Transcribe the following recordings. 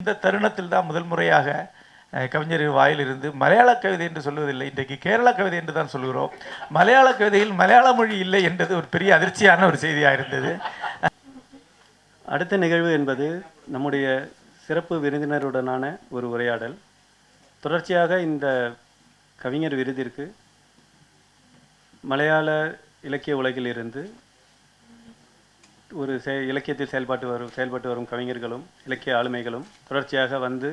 இந்த தருணத்தில் தான் முதல் முறையாக கவிஞரின் வாயிலிருந்து மலையாள கவிதை என்று சொல்வதில்லை, இன்றைக்கு கேரள கவிதை என்று தான் சொல்கிறோம். மலையாள கவிதையில் மலையாள மொழி இல்லை என்றது ஒரு பெரிய அதிர்ச்சியான ஒரு செய்தியாக இருந்தது. அடுத்த நிகழ்வு என்பது நம்முடைய சிறப்பு விருந்தினருடனான ஒரு உரையாடல். தொடர்ச்சியாக இந்த கவிஞர் விருதிற்கு மலையாள இலக்கிய உலகிலிருந்து ஒரு இலக்கியத்தில் செயல்பட்டு வரும் கவிஞர்களும் இலக்கிய ஆளுமைகளும் தொடர்ச்சியாக வந்து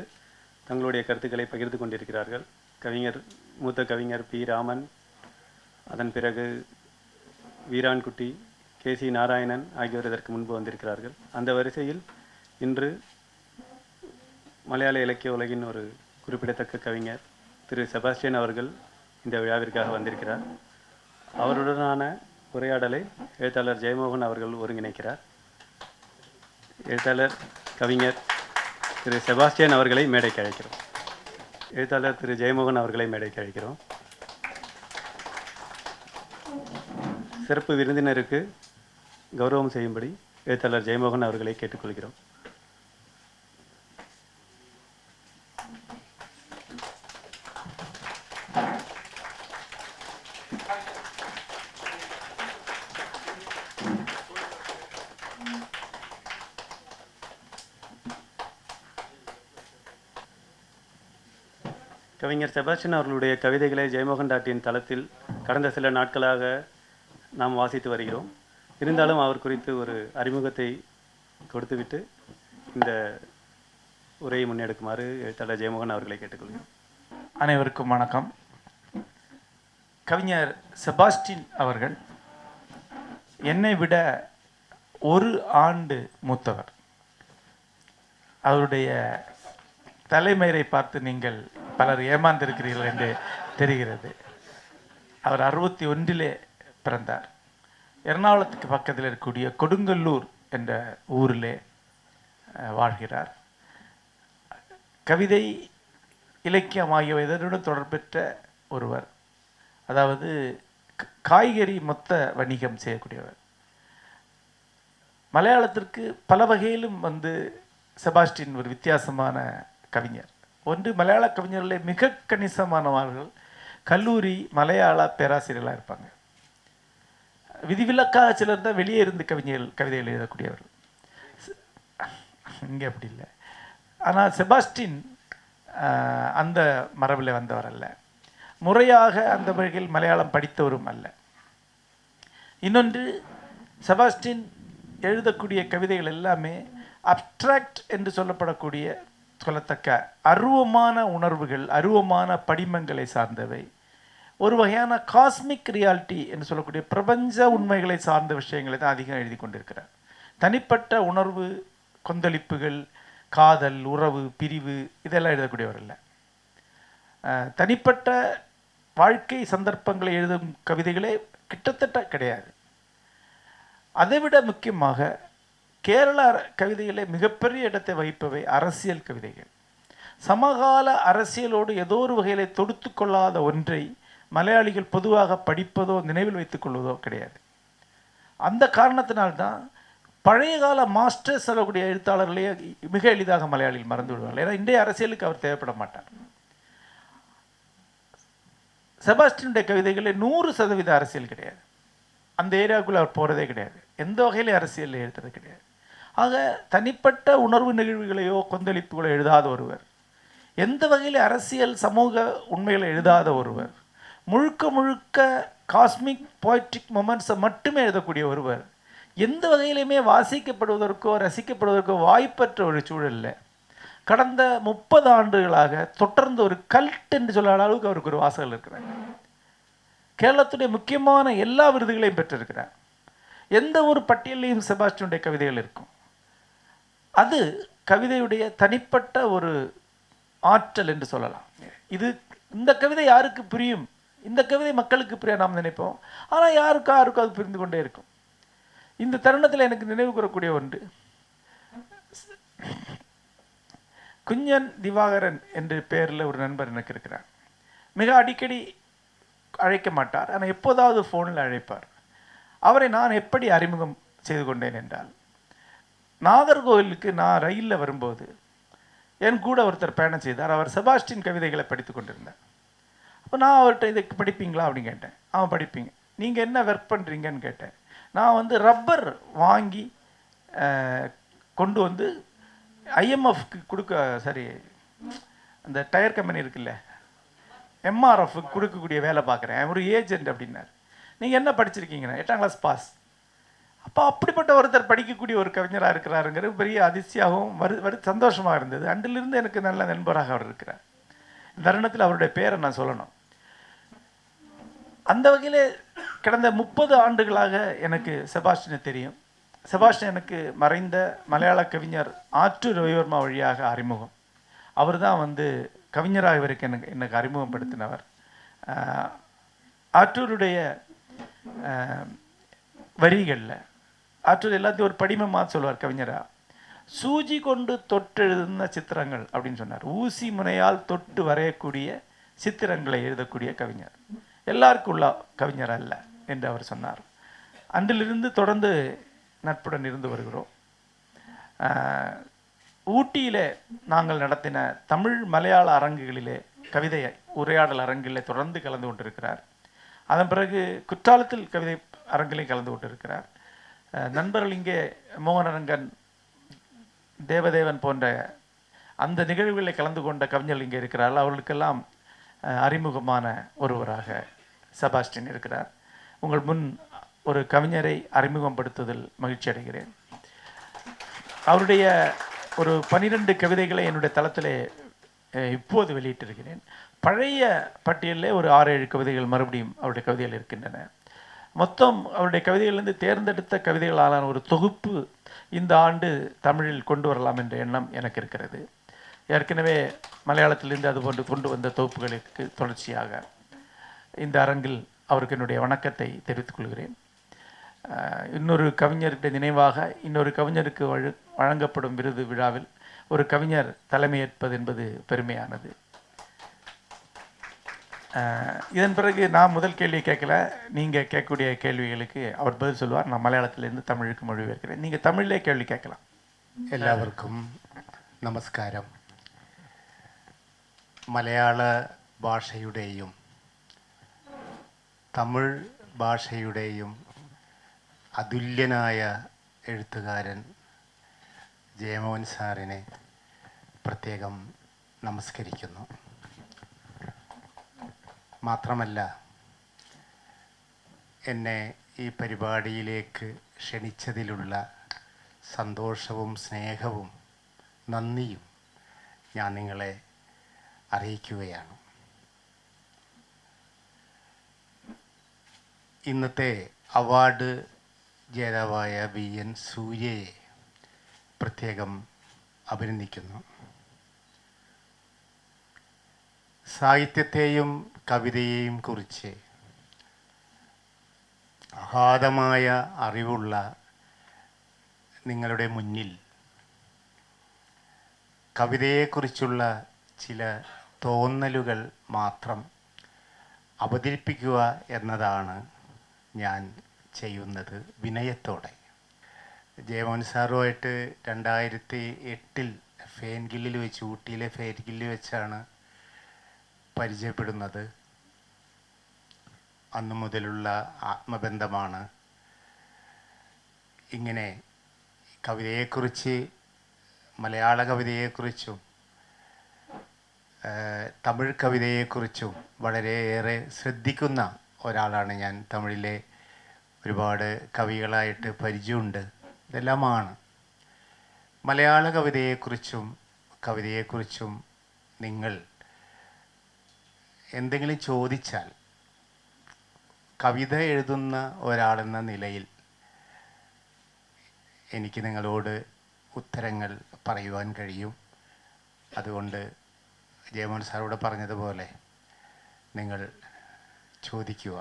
தங்களுடைய கருத்துக்களை பகிர்ந்து கொண்டிருக்கிறார்கள். மூத்த கவிஞர் பி ராமன், அதன் பிறகு வீரான்குட்டி, கே.சி. நாராயணன் ஆகியோர் இதற்கு முன்பு வந்திருக்கிறார்கள். அந்த வரிசையில் இன்று மலையாள இலக்கிய உலகின் ஒரு குறிப்பிடத்தக்க கவிஞர் திரு செபாஸ்டியன் அவர்கள் இந்த விழாவிற்காக வந்திருக்கிறார். அவருடனான உரையாடலை எழுத்தாளர் ஜெயமோகன் அவர்கள் ஒருங்கிணைக்கிறார். எழுத்தாளர் கவிஞர் திரு செபாஸ்டியன் அவர்களை மேடைக்கு அழைக்கிறோம். எழுத்தாளர் திரு ஜெயமோகன் அவர்களை மேடைக்கு அழைக்கிறோம். சிறப்பு விருந்தினருக்கு கௌரவம் செய்யும்படி எழுத்தாளர் ஜெயமோகன் அவர்களை கேட்டுக்கொள்கிறோம். கவிஞர் செபாஸ்டியன் அவர்களுடைய கவிதைகளை ஜெயமோகன்.in தளத்தில் கடந்த சில நாட்களாக நாம் வாசித்து வருகிறோம். இருந்தாலும் அவர் குறித்து ஒரு அறிமுகத்தை கொடுத்துவிட்டு இந்த உரையை முன்னெடுக்குமாறு எழுத்தாளர் ஜெயமோகன் அவர்களை கேட்டுக்கொள்கிறோம். அனைவருக்கும் வணக்கம். கவிஞர் செபாஸ்டியன் அவர்கள் என்னை விட ஒரு ஆண்டு மூத்தவர். அவருடைய தலைமயிரை பார்த்து நீங்கள் பலர் ஏமாந்திருக்கிறீர்கள் என்று தெரிகிறது. அவர் 61 பிறந்தார். எர்ணாகுளத்துக்கு பக்கத்தில் இருக்கக்கூடிய கொடுங்கல்லூர் என்ற ஊரிலே வாழ்கிறார். கவிதை, இலக்கியம் ஆகியவை இதனுடன் தொடர்பெற்ற ஒருவர். அதாவது காய்கறி மொத்த வணிகம் செய்யக்கூடியவர். மலையாளத்திற்கு பல வகையிலும் செபாஸ்டியன் ஒரு வித்தியாசமான கவிஞர். ஒன்று, மலையாள கவிஞர்களே மிக கணிசமானவர்கள் கல்லூரி மலையாள பேராசிரியர்களாக இருப்பாங்க. விதிவிலக்காக சிலர் தான் வெளியே இருந்து கவிதைகள் எழுதக்கூடியவர்கள். இங்கே அப்படி இல்லை. ஆனால் செபாஸ்டியன் அந்த மரபில் வந்தவர் அல்ல. முறையாக அந்த வகையில் மலையாளம் படித்தவரும் அல்ல. இன்னொன்று, செபாஸ்டியன் எழுதக்கூடிய கவிதைகள் எல்லாமே அப்ட்ராக்ட் என்று சொல்லத்தக்க அருவமான உணர்வுகள், அருவமான படிமங்களை சார்ந்தவை. ஒரு வகையான காஸ்மிக் ரியாலிட்டி என்று சொல்லக்கூடிய பிரபஞ்ச உண்மைகளை சார்ந்த விஷயங்களை தான் அதிகம் எழுதி கொண்டிருக்கிறார். தனிப்பட்ட உணர்வு, கொந்தளிப்புகள், காதல், உறவு, பிரிவு இதெல்லாம் எழுதக்கூடியவர் இல்லை. தனிப்பட்ட வாழ்க்கை சந்தர்ப்பங்களை எழுதும் கவிதைகளே கிட்டத்தட்ட கிடையாது. அதைவிட முக்கியமாக கேரள கவிதைகளே மிகப்பெரிய இடத்தை வகிப்பவை அரசியல் கவிதைகள். சமகால அரசியலோடு ஏதோ ஒரு வகையிலே தொடுத்து கொள்ளாத ஒன்றை மலையாளிகள் பொதுவாக படிப்பதோ நினைவில் வைத்துக் கொள்வதோ கிடையாது. அந்த காரணத்தினால்தான் பழைய கால மாஸ்டர்ஸ் சொல்லக்கூடிய எழுத்தாளர்களே மிக எளிதாக மலையாளிகள் மறந்து விடுவார்கள். ஏன்னா இன்றைய அரசியலுக்கு அவர் தேவைப்பட மாட்டார். செபாஸ்டியனுடைய கவிதைகளில் 100% அரசியல் கிடையாது. அந்த ஏரியாவுக்குள்ளே அவர் போகிறதே கிடையாது. எந்த வகையிலே அரசியல் எழுதுறது கிடையாது. ஆக தனிப்பட்ட உணர்வு நிகழ்வுகளையோ கொந்தளிப்புகளோ எழுதாத ஒருவர், எந்த வகையில் அரசியல் சமூக உண்மைகளை எழுதாத ஒருவர், முழுக்க காஸ்மிக் போய்ட்ரிக் மொமெண்ட்ஸை மட்டுமே எழுதக்கூடிய ஒருவர், எந்த வகையிலுமே வாசிக்கப்படுவதற்கோ ரசிக்கப்படுவதற்கோ வாய்ப்பற்ற ஒரு சூழலில் கடந்த 30 ஆண்டுகளாக தொடர்ந்து ஒரு கல்ட் என்று சொல்ல அளவுக்கு அவருக்கு ஒரு வாசகர்கள் இருக்கிறார். கேரளத்துடைய முக்கியமான எல்லா விருதுகளையும் பெற்றிருக்கிறார். எந்த ஒரு பட்டியலையும் செபாஸ்டியனுடைய கவிதைகள் இருக்கும். அது கவிதையுடைய தனிப்பட்ட ஒரு ஆற்றல் என்று சொல்லலாம். இந்த கவிதை யாருக்கு புரியும், இந்த கவிதை மக்களுக்கு புரிய நாம் நினைப்போம். ஆனால் யாருக்கும் அது புரிந்து கொண்டே இருக்கும். இந்த தருணத்தில் எனக்கு நினைவு கூறக்கூடிய ஒன்று, குஞ்சன் திவாகரன் என்ற பெயரில் ஒரு நண்பர் எனக்கு இருக்கிறார். மிக அடிக்கடி அழைக்க மாட்டார், ஆனால் எப்போதாவது ஃபோனில் அழைப்பார். அவரை நான் எப்படி அறிமுகம் செய்து கொண்டேன் என்றால், நாகர்கோவிலுக்கு நான் ரயிலில் வரும்போது என் கூட ஒருத்தர் பயணம் செய்தார். அவர் செபாஸ்டின் கவிதைகளை படித்து கொண்டிருந்தார். அப்போ நான் அவர்கிட்ட இதை படிப்பீங்களா அப்படின்னு கேட்டேன். அவன் படிப்பீங்க. நீங்கள் என்ன ஒர்க் பண்ணுறீங்கன்னு கேட்டேன். நான் வந்து ரப்பர் வாங்கி கொண்டு வந்து ஐஎம்எஃப்க்கு கொடுக்க, சரி அந்த டயர் கம்பெனி இருக்குல்ல, எம்ஆர்எஃப்க்கு கொடுக்கக்கூடிய வேலை பார்க்குறேன், ஒரு ஏஜென்ட் அப்படின்னார். நீங்கள் என்ன படிச்சிருக்கீங்கண்ணா? 8ஆம் கிளாஸ் பாஸ். அப்போ அப்படிப்பட்ட ஒருத்தர் படிக்கக்கூடிய ஒரு கவிஞராக இருக்கிறாருங்கிறது பெரிய அதிர்ச்சியாகவும் சந்தோஷமாக இருந்தது. அன்றிலிருந்து எனக்கு நல்ல நண்பராக அவர் இருக்கிறார். இந்த தருணத்தில் அவருடைய பேரை நான் சொல்லணும். அந்த வகையில் கடந்த 30 ஆண்டுகளாக எனக்கு செபாஸ்டினை தெரியும். செபாஸ்டின் எனக்கு மறைந்த மலையாள கவிஞர் ஆற்றூர் ரவிவர்மா வழியாக அறிமுகம். அவர் தான் வந்து கவிஞராக இவருக்கு எனக்கு அறிமுகப்படுத்தினவர். ஆற்றூருடைய வரிகளில் ஆற்றூர் எல்லாத்தையும் ஒரு படிமமாக சொல்லுவார் கவிஞராக. சூஜி கொண்டு தொட்டெழுதுன சித்திரங்கள் அப்படின்னு சொன்னார். ஊசி முனையால் தொட்டு வரையக்கூடிய சித்திரங்களை எழுதக்கூடிய கவிஞர், எல்லாருக்கும் உள்ள கவிஞர் அல்ல என்று அவர் சொன்னார். அன்றிலிருந்து தொடர்ந்து நட்புடன் இருந்து வருகிறோம். ஊட்டியிலே நாங்கள் நடத்தின தமிழ் மலையாள அரங்குகளிலே, கவிதை உரையாடல் அரங்கிலே தொடர்ந்து கலந்து கொண்டிருக்கிறார். அதன் பிறகு குற்றாலத்தில் கவிதை அரங்கிலையும் கலந்து கொண்டிருக்கிறார். நண்பர்கள் இங்கே மோகனரங்கன், தேவதேவன் போன்ற அந்த நிகழ்வுகளில் கலந்து கொண்ட கவிஞர்கள் இங்கே இருக்கிறார்கள். அவர்களுக்கெல்லாம் அறிமுகமான ஒருவராக செபாஸ்டின் இருக்கிறார். உங்கள் முன் ஒரு கவிஞரை அறிமுகப்படுத்துவதில் மகிழ்ச்சி அடைகிறேன். அவருடைய ஒரு 12 கவிதைகளை என்னுடைய தளத்தில் இப்போது வெளியிட்டிருக்கிறேன். பழைய பட்டியலில் ஒரு 6-7 கவிதைகள் மறுபடியும் அவருடைய கவிதைகள் இருக்கின்றன. மொத்தம் அவருடைய கவிதைகளிலிருந்து தேர்ந்தெடுத்த கவிதைகளான ஒரு தொகுப்பு இந்த ஆண்டு தமிழில் கொண்டு வரலாம் என்ற எண்ணம் எனக்கு இருக்கிறது. ஏற்கனவே மலையாளத்திலிருந்து அதுபோன்று கொண்டு வந்த தொகுப்புகளுக்கு தொடர்ச்சியாக இந்த அரங்கில் அவருக்கு என்னுடைய வணக்கத்தை தெரிவித்துக் கொள்கிறேன். இன்னொரு கவிஞருடைய நினைவாக இன்னொரு கவிஞருக்கு வழங்கப்படும் விருது விழாவில் ஒரு கவிஞர் தலைமையேற்பது என்பது பெருமையானது. இதன் பிறகு நான் முதல் கேள்வியை கேட்கல, நீங்கள் கேட்கக்கூடிய கேள்விகளுக்கு அவர் பதில் சொல்லுவார். நான் மலையாளத்திலிருந்து தமிழுக்கு மொழிபெயர்க்கிறேன். நீங்கள் தமிழிலே கேள்வி கேட்கலாம். എല്ലാവർക്കും നമസ്കാരം. മലയാള ഭാഷയുടെയും തമിഴ് ഭാഷയുടെയും അതുല്യനായ എഴുത്തുകാരൻ ജയമോഹൻ സാറിനെ പ്രത്യേകം നമസ്കരിക്കുന്നു. മാത്രമല്ല, എന്നെ ഈ പരിപാടിയിലേക്ക് ക്ഷണിച്ചതിലുള്ള സന്തോഷവും സ്നേഹവും നന്ദിയും ഞാൻ നിങ്ങളെ അറിയിക്കുകയാണ്. ഇന്നത്തെ അവാർഡ് ജേതാവായ BN സൂര്യയെ പ്രത്യേകം അഭിനന്ദിക്കുന്നു. സാഹിത്യത്തെയും കവിതയെയും കുറിച്ച് അഗാധമായ അറിവുള്ള നിങ്ങളുടെ മുന്നിൽ കവിതയെക്കുറിച്ചുള്ള ചില തോന്നലുകൾ മാത്രം അവതരിപ്പിക്കുക എന്നതാണ് ഞാൻ ചെയ്യുന്നത് വിനയത്തോടെ. ജയമോഹൻ സാറുമായിട്ട് 2008 ഫെയിൻഗില്ലിൽ വെച്ച്, ഊട്ടിയിലെ ഫെയിൻഗില്ലിൽ വെച്ചാണ് പരിചയപ്പെടുന്നത്. അന്നു മുതലുള്ള ആത്മബന്ധമാണ്. ഇങ്ങനെ കവിതയെക്കുറിച്ച്, മലയാള കവിതയെക്കുറിച്ചും തമിഴ് കവിതയെക്കുറിച്ചും വളരെയേറെ ശ്രദ്ധിക്കുന്ന ഒരാളാണ് ഞാൻ. തമിഴിലെ ഒരുപാട് കവികളായിട്ട് പരിചയമുണ്ട്. ഇതെല്ലാമാണ്. മലയാള കവിതയെക്കുറിച്ചും നിങ്ങൾ എന്തെങ്കിലും ചോദിച്ചാൽ കവിത എഴുതുന്ന ഒരാളെന്ന നിലയിൽ എനിക്ക് നിങ്ങളോട് ഉത്തരങ്ങൾ പറയുവാൻ കഴിയും. അതുകൊണ്ട് ജയമോഹൻ സാറോട് പറഞ്ഞതുപോലെ നിങ്ങൾ ചോദിക്കുക.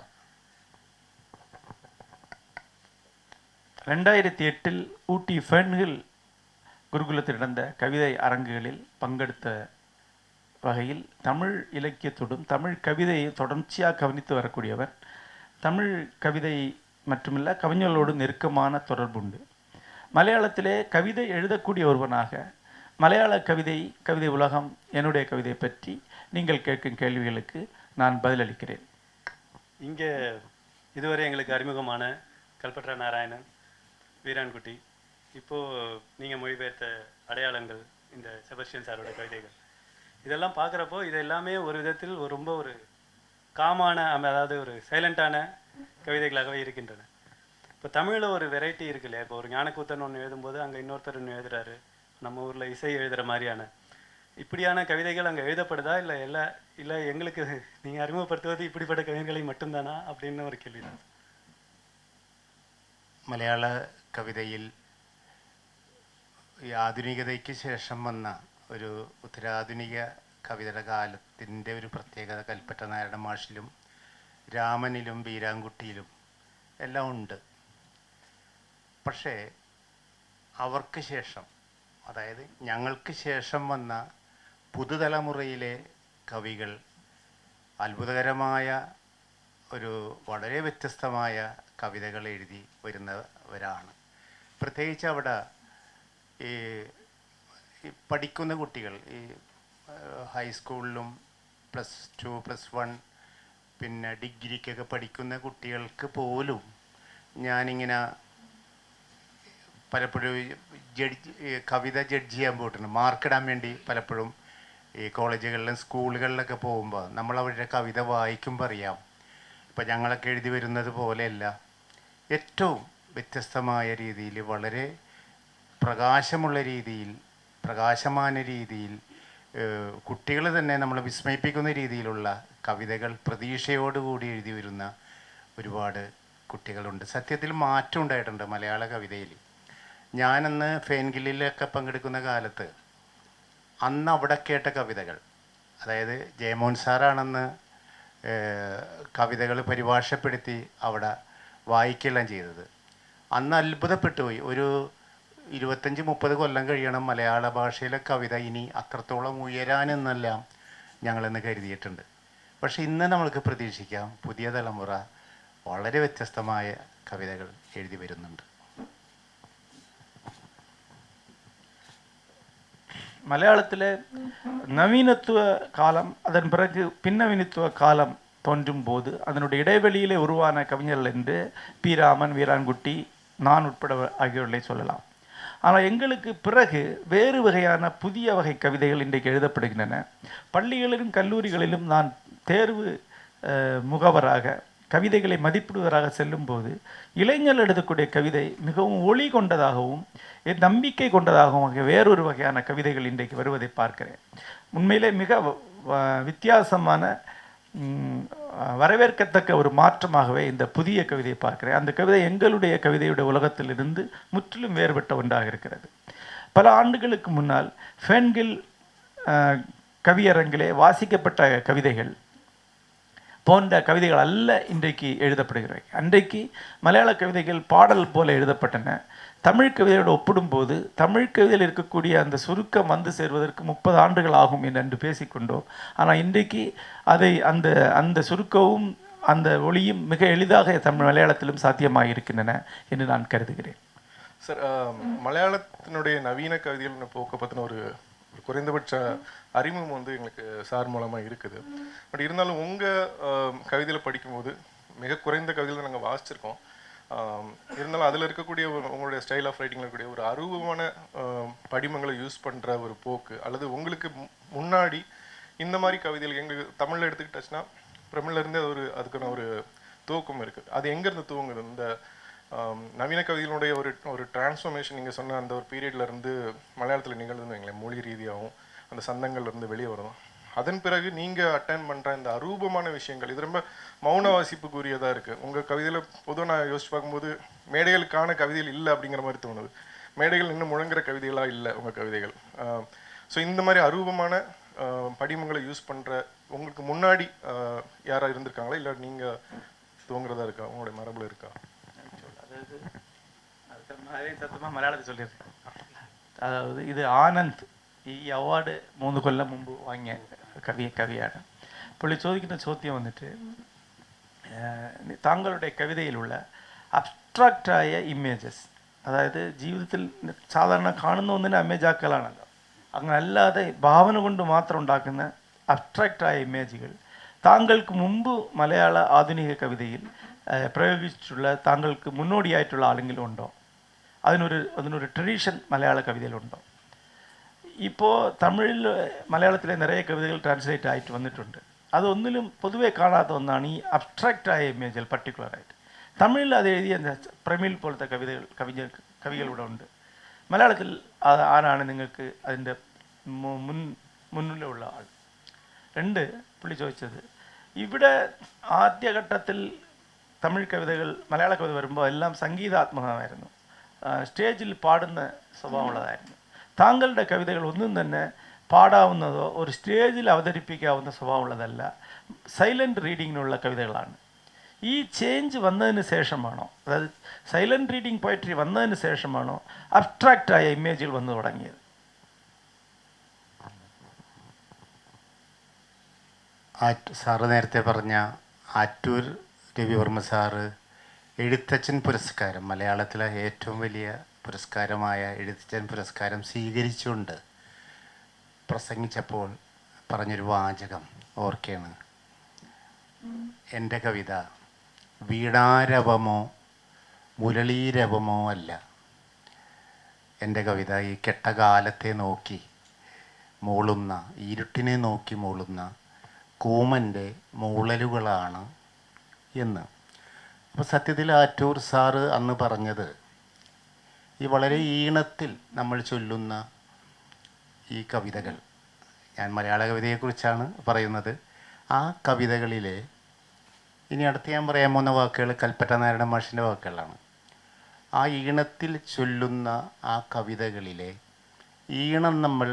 2008 ஊட்டி ஃபெர்ன்ஹில் குருகுலத்தில் நடந்த கவிதை அரங்குகளில் பங்கெடுத்த வகையில் தமிழ் இலக்கியத்தோடும் தமிழ் கவிதையை தொடர்ச்சியாக கவனித்து வரக்கூடியவர். தமிழ் கவிதை மட்டுமில்ல, கவிஞர்களோடு நெருக்கமான தொடர்புண்டு. மலையாளத்திலே கவிதை எழுதக்கூடிய ஒருவனாக மலையாள கவிதை உலகம் என்னுடைய கவிதை பற்றி நீங்கள் கேட்கும் கேள்விகளுக்கு நான் பதிலளிக்கிறேன். இங்கே இதுவரை எங்களுக்கு அறிமுகமான கல்பற்றா நாராயணன், வீரான்குட்டி, இப்போது நீங்கள் மொழிபெயர்த்த அடையாளங்கள், இந்த செபஸ்டியன் சாரோட கவிதைகள், இதெல்லாம் பார்க்குறப்போ இது எல்லாமே ஒரு விதத்தில் ரொம்ப ஒரு காமான, அதாவது ஒரு சைலண்ட்டான கவிதைகளாகவே இருக்கின்றன. இப்போ தமிழில் ஒரு வெரைட்டி இருக்கு இல்லையா? இப்போ ஒரு ஞானக்கூத்தன் ஒன்று எழுதும்போது அங்கே இன்னொருத்தர் ஒன்று எழுதுறாரு, நம்ம ஊரில் இசை எழுதுகிற மாதிரியான இப்படியான கவிதைகள் அங்கே எழுதப்படுதா, இல்லை எங்களுக்கு நீங்கள் அறிமுகப்படுத்துவது இப்படிப்பட்ட கவிதைகளை மட்டும்தானா அப்படின்னு ஒரு கேள்வி தான். മലയാള കവിതയിൽ ഈ ആധുനികതയ്ക്ക് ശേഷം വന്ന ഒരു ഉത്തരാധുനിക കവിതയുടെ കാലത്തിൻ്റെ ഒരു പ്രത്യേകത കൽപ്പറ്റ നാരായണ മാഷിലും രാമനിലും ബീരാൻകുട്ടിയിലും എല്ലാം ഉണ്ട്. പക്ഷേ അവർക്ക് ശേഷം, അതായത് ഞങ്ങൾക്ക് ശേഷം വന്ന പുതുതലമുറയിലെ കവികൾ അത്ഭുതകരമായ ഒരു വളരെ വ്യത്യസ്തമായ കവിതകൾ എഴുതി വരുന്നവരാണ്. പ്രത്യേകിച്ച് അവിടെ ഈ പഠിക്കുന്ന കുട്ടികൾ, ഈ ഹൈസ്കൂളിലും +2 +1 പിന്നെ ഡിഗ്രിക്കൊക്കെ പഠിക്കുന്ന കുട്ടികൾക്ക് പോലും ഞാനിങ്ങനെ പലപ്പോഴും കവിത ജഡ്ജ് ചെയ്യാൻ പോയിട്ടുണ്ട്. മാർക്കിടാൻ വേണ്ടി പലപ്പോഴും ഈ കോളേജുകളിലും സ്കൂളുകളിലൊക്കെ പോകുമ്പോൾ നമ്മൾ അവരുടെ കവിത വായിക്കുമ്പോൾ അറിയാം, ഇപ്പം ഞങ്ങളൊക്കെ എഴുതി വരുന്നത് പോലെയല്ല, ഏറ്റവും വ്യത്യസ്തമായ രീതിയിൽ, വളരെ പ്രകാശമുള്ള രീതിയിൽ, പ്രകാശമാന രീതിയിൽ, കുട്ടികൾ തന്നെ നമ്മളെ വിസ്മയിപ്പിക്കുന്ന രീതിയിലുള്ള കവിതകൾ പ്രതീക്ഷയോടുകൂടി എഴുതി വരുന്ന ഒരുപാട് കുട്ടികളുണ്ട്. സത്യത്തിൽ മാറ്റം ഉണ്ടായിട്ടുണ്ട് മലയാള കവിതയിൽ. ഞാനന്ന് ഫെയിൻഗില്ലിലൊക്കെ പങ്കെടുക്കുന്ന കാലത്ത് അന്ന് അവിടെ കേട്ട കവിതകൾ, അതായത് ജയമോഹൻ സാറാണെന്ന് കവിതകൾ പരിഭാഷപ്പെടുത്തി അവിടെ വായിക്കുകയെല്ലാം ചെയ്തത്. അന്ന് അത്ഭുതപ്പെട്ടു പോയി. ഒരു 25-30 കൊല്ലം കഴിയണം മലയാള ഭാഷയിലെ കവിത ഇനി അത്രത്തോളം ഉയരാനെന്നെല്ലാം ഞങ്ങളിന്ന് കരുതിയിട്ടുണ്ട്. പക്ഷെ ഇന്ന് നമ്മൾക്ക് പ്രതീക്ഷിക്കാം, പുതിയ തലമുറ വളരെ വ്യത്യസ്തമായ കവിതകൾ എഴുതി വരുന്നുണ്ട്. மலையாளத்தில் நவீனத்துவ காலம், அதன் பிறகு பின்னவீனத்துவ காலம் தோன்றும் போது அதனுடைய இடைவெளியிலே உருவான கவிஞர்கள் என்று பி. ராமன், வீரான்குட்டி, நான் உட்பட ஆகியோர்களை சொல்லலாம். ஆனால் எங்களுக்கு பிறகு வேறு வகையான புதிய வகை கவிதைகள் இன்றைக்கு எழுதப்படுகின்றன. பள்ளிகளிலும் கல்லூரிகளிலும் நான் தேர்வு முகவராக கவிதைகளை மதிப்பிடுவதாக செல்லும்போது இளைஞர்கள் எழுதக்கூடிய கவிதை மிகவும் ஒளி கொண்டதாகவும் நம்பிக்கை கொண்டதாகவும் வேறொரு வகையான கவிதைகள் இன்றைக்கு வருவதை பார்க்கிறேன். உண்மையிலே மிக வித்தியாசமான வரவேற்கத்தக்க ஒரு மாற்றமாகவே இந்த புதிய கவிதையை பார்க்கிறேன். அந்த கவிதை எங்களுடைய கவிதையுடைய உலகத்திலிருந்து முற்றிலும் வேறுபட்ட ஒன்றாக இருக்கிறது. பல ஆண்டுகளுக்கு முன்னால் ஃபென்கில் கவியரங்கிலே வாசிக்கப்பட்ட கவிதைகள் போன்ற கவிதைகள் அல்ல இன்றைக்கு எழுதப்படுகிறது. அன்றைக்கு மலையாள கவிதைகள் பாடல் போல எழுதப்பட்டன. தமிழ் கவிதையோடு ஒப்பிடும்போது தமிழ் கவிதையில் இருக்கக்கூடிய அந்த சுருக்கம் வந்து சேர்வதற்கு 30 ஆண்டுகள் ஆகும் என்று பேசிக்கொண்டோம். ஆனால் இன்றைக்கு அதை அந்த சுருக்கமும் அந்த ஒளியும் மிக எளிதாக மலையாளத்திலும் சாத்தியமாக இருக்கின்றன என்று நான் கருதுகிறேன். சார், மலையாளத்தினுடைய நவீன கவிதைகள் போக்க பற்றின ஒரு குறைந்தபட்ச அறிமுகம் வந்து எங்களுக்கு சார் மூலமாக இருக்குது. பட் இருந்தாலும் உங்கள் கவிதையில் படிக்கும்போது மிக குறைந்த கவிதையில் நாங்கள் வாசிச்சிருக்கோம். இருந்தாலும் அதில் இருக்கக்கூடிய உங்களுடைய ஸ்டைல் ஆஃப் ரைட்டிங்கில் இருக்கக்கூடிய ஒரு அருவமான படிமங்களை யூஸ் பண்ணுற ஒரு போக்கு, அல்லது உங்களுக்கு முன்னாடி இந்த மாதிரி கவிதைகள் எங்களுக்கு தமிழில் எடுத்துக்கிட்டாச்சுன்னா தமிழ்லேருந்தே அதுக்கான ஒரு துவக்கம் இருக்குது. அது எங்கேருந்து துவங்குது? இந்த நவீன கவிதைகளுடைய ஒரு டிரான்ஸ்ஃபர்மேஷன் நீங்கள் சொன்ன அந்த ஒரு பீரியட்லேருந்து மலையாளத்தில் நிகழ்ந்துன்னு வைங்களேன், மொழி ரீதியாகவும் அந்த சந்தங்கள்லேருந்து வெளியே வரும். அதன் பிறகு நீங்கள் அட்டன் பண்ணுற இந்த அரூபமான விஷயங்கள், இது ரொம்ப மௌன வாசிப்புக்குரியதாக இருக்குது. உங்கள் கவிதையில் பொதுவாக நான் யோசிச்சு பார்க்கும்போது மேடைகளுக்கான கவிதைகள் இல்லை அப்படிங்கிற மாதிரி தோணுது. மேடைகள் இன்னும் முழங்குற கவிதைகளாக இல்லை உங்கள் கவிதைகள். ஸோ இந்த மாதிரி அரூபமான படிமங்களை யூஸ் பண்ணுற உங்களுக்கு முன்னாடி யாராக இருந்திருக்காங்களா, இல்லை நீங்கள் தூங்குறதா இருக்கா, உங்களுடைய மரபில் இருக்கா? സത്യமாக മലയാളത്തിൽ சொல்லியிருக்கேன். അതായത് ഇത് ആനന്ദ് ഈ അവാർഡ് 3 കൊല്ലം മുമ്പ് വാങ്ങിയ കവിയാണ്. പുള്ളി ചോദിക്കുന്ന ചോദ്യം വന്നിട്ട്, താങ്കളുടെ കവിതയിലുള്ള അബ്സ്ട്രാക്റ്റായ ഇമേജസ്, അതായത് ജീവിതത്തിൽ സാധാരണ കാണുന്ന ഒന്നിനെ ഇമേജ് ആക്കലാണല്ലോ, അങ്ങനല്ലാതെ ഭാവന കൊണ്ട് മാത്രം ഉണ്ടാക്കുന്ന അബ്സ്ട്രാക്റ്റായ ഇമേജുകൾ താങ്കൾക്ക് മുമ്പ് മലയാള ആധുനിക കവിതയിൽ പ്രയോഗിച്ചിട്ടുള്ള താങ്കൾക്ക് മുന്നോടിയായിട്ടുള്ള ആരെങ്കിലും ഉണ്ടോ? അതിനൊരു ട്രഡീഷൻ മലയാള കവിതയിലുണ്ടോ? ഇപ്പോൾ തമിഴിൽ മലയാളത്തിലെ നിറയെ കവിതകൾ ട്രാൻസ്ലേറ്റ് ആയിട്ട് വന്നിട്ടുണ്ട്. അതൊന്നിലും പൊതുവെ കാണാത്ത ഒന്നാണ് ഈ അബ്സ്ട്രാക്റ്റായ ഇമേജുകൾ. പർട്ടിക്കുലറായിട്ട് തമിഴിൽ അത് എഴുതിയ പ്രമീൽ പോലത്തെ കവികളിവിടെ ഉണ്ട്. മലയാളത്തിൽ ആരാണ് നിങ്ങൾക്ക് അതിൻ്റെ മുന്നിലുള്ള ആൾ? രണ്ട്, പുള്ളി ചോദിച്ചത്, ഇവിടെ ആദ്യഘട്ടത്തിൽ തമിഴ് കവിതകൾ മലയാള കവിത വരുമ്പോൾ എല്ലാം സംഗീതാത്മകമായിരുന്നു, സ്റ്റേജിൽ പാടുന്ന സ്വഭാവമുള്ളതായിരുന്നു. താങ്കളുടെ കവിതകൾ ഒന്നും തന്നെ പാടാവുന്നതോ ഒരു സ്റ്റേജിൽ അവതരിപ്പിക്കാവുന്ന സ്വഭാവമുള്ളതല്ല, സൈലൻറ്റ് റീഡിങ്ങിനുള്ള കവിതകളാണ്. ഈ ചേഞ്ച് വന്നതിന് ശേഷമാണോ, അതായത് സൈലൻറ്റ് റീഡിങ് പോയട്രി വന്നതിന് ശേഷമാണോ അബ്സ്ട്രാക്റ്റായ ഇമേജുകൾ വന്നു തുടങ്ങിയത്? സാറ് നേരത്തെ പറഞ്ഞ ആറ്റൂർ രവിവർമ്മ സാറ് എഴുത്തച്ഛൻ പുരസ്കാരം, മലയാളത്തിലെ ഏറ്റവും വലിയ പുരസ്കാരമായ എഴുത്തച്ഛൻ പുരസ്കാരം സ്വീകരിച്ചുകൊണ്ട് പ്രസംഗിച്ചപ്പോൾ പറഞ്ഞൊരു വാചകം ഓർക്കുകയാണ്. എൻ്റെ കവിത വീണാരവമോ മുരളീരവമോ അല്ല. എൻ്റെ കവിത ഈ കെട്ടകാലത്തെ നോക്കി മൂളുന്ന, ഇരുട്ടിനെ നോക്കി മൂളുന്ന കൂമൻ്റെ മൂളലുകളാണ് എന്ന്. അപ്പോൾ സത്യത്തിൽ ആറ്റൂർ സാറ് അന്ന് പറഞ്ഞത് ഈ വളരെ ഈണത്തിൽ നമ്മൾ ചൊല്ലുന്ന ഈ കവിതകൾ, ഞാൻ മലയാള കവിതയെക്കുറിച്ചാണ് പറയുന്നത്, ആ കവിതകളിലെ, ഇനി അടുത്ത് ഞാൻ പറയാൻ പോകുന്ന വാക്കുകൾ കൽപ്പറ്റ നാരായണ മാഷിൻ്റെ വാക്കുകളാണ്. ആ ഈണത്തിൽ ചൊല്ലുന്ന ആ കവിതകളിലെ ഈണം നമ്മൾ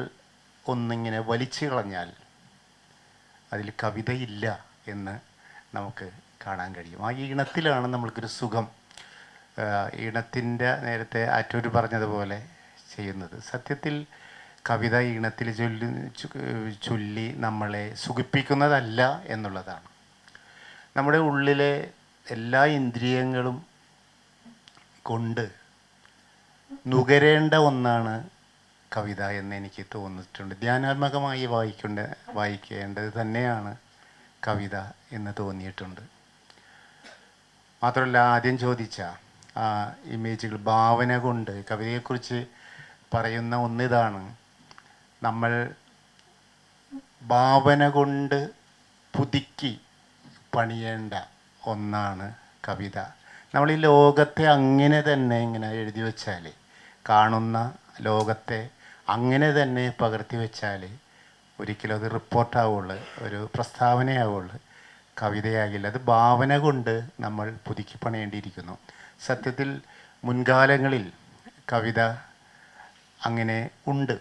ഒന്നിങ്ങനെ വലിച്ചു കളഞ്ഞാൽ അതിൽ കവിതയില്ല എന്ന് നമുക്ക് കാണാൻ കഴിയും. ആ ഈണത്തിലാണ് നമ്മൾക്കൊരു സുഖം, ഈണത്തിൻ്റെ നേരത്തെ ആറ്റൂർ പറഞ്ഞതുപോലെ ചെയ്യുന്നത്. സത്യത്തിൽ കവിത ഈണത്തിൽ ചൊല്ലി നമ്മളെ സുഖിപ്പിക്കുന്നതല്ല എന്നുള്ളതാണ്. നമ്മുടെ ഉള്ളിലെ എല്ലാ ഇന്ദ്രിയങ്ങളും കൊണ്ട് നുകരേണ്ട ഒന്നാണ് കവിത എന്ന് എനിക്ക് തോന്നിയിട്ടുണ്ട്. ധ്യാനാത്മകമായി വായിക്കേണ്ടത് തന്നെയാണ് കവിത എന്ന് തോന്നിയിട്ടുണ്ട്. മാത്രമല്ല, ആദ്യം ചോദിച്ച ആ ഇമേജുകൾ, ഭാവന കൊണ്ട് കവിതയെക്കുറിച്ച് പറയുന്ന ഒന്നിതാണ്, നമ്മൾ ഭാവന കൊണ്ട് പുതുക്കി പണിയേണ്ട ഒന്നാണ് കവിത. നമ്മൾ ഈ ലോകത്തെ അങ്ങനെ തന്നെ ഇങ്ങനെ എഴുതി വെച്ചാൽ, കാണുന്ന ലോകത്തെ അങ്ങനെ തന്നെ പകർത്തി വെച്ചാൽ ഒരിക്കലും അത് റിപ്പോർട്ടാവുള്ളൂ, ഒരു പ്രസ്താവനയാവുള്ളൂ, കവിതയാകില്ല. അത് ഭാവന കൊണ്ട് നമ്മൾ പുതുക്കി പണിയേണ്ടിയിരിക്കുന്നു. സത്യത്തിൽ മുൻകാലങ്ങളിൽ കവിത അങ്ങനെ ഉണ്ട്.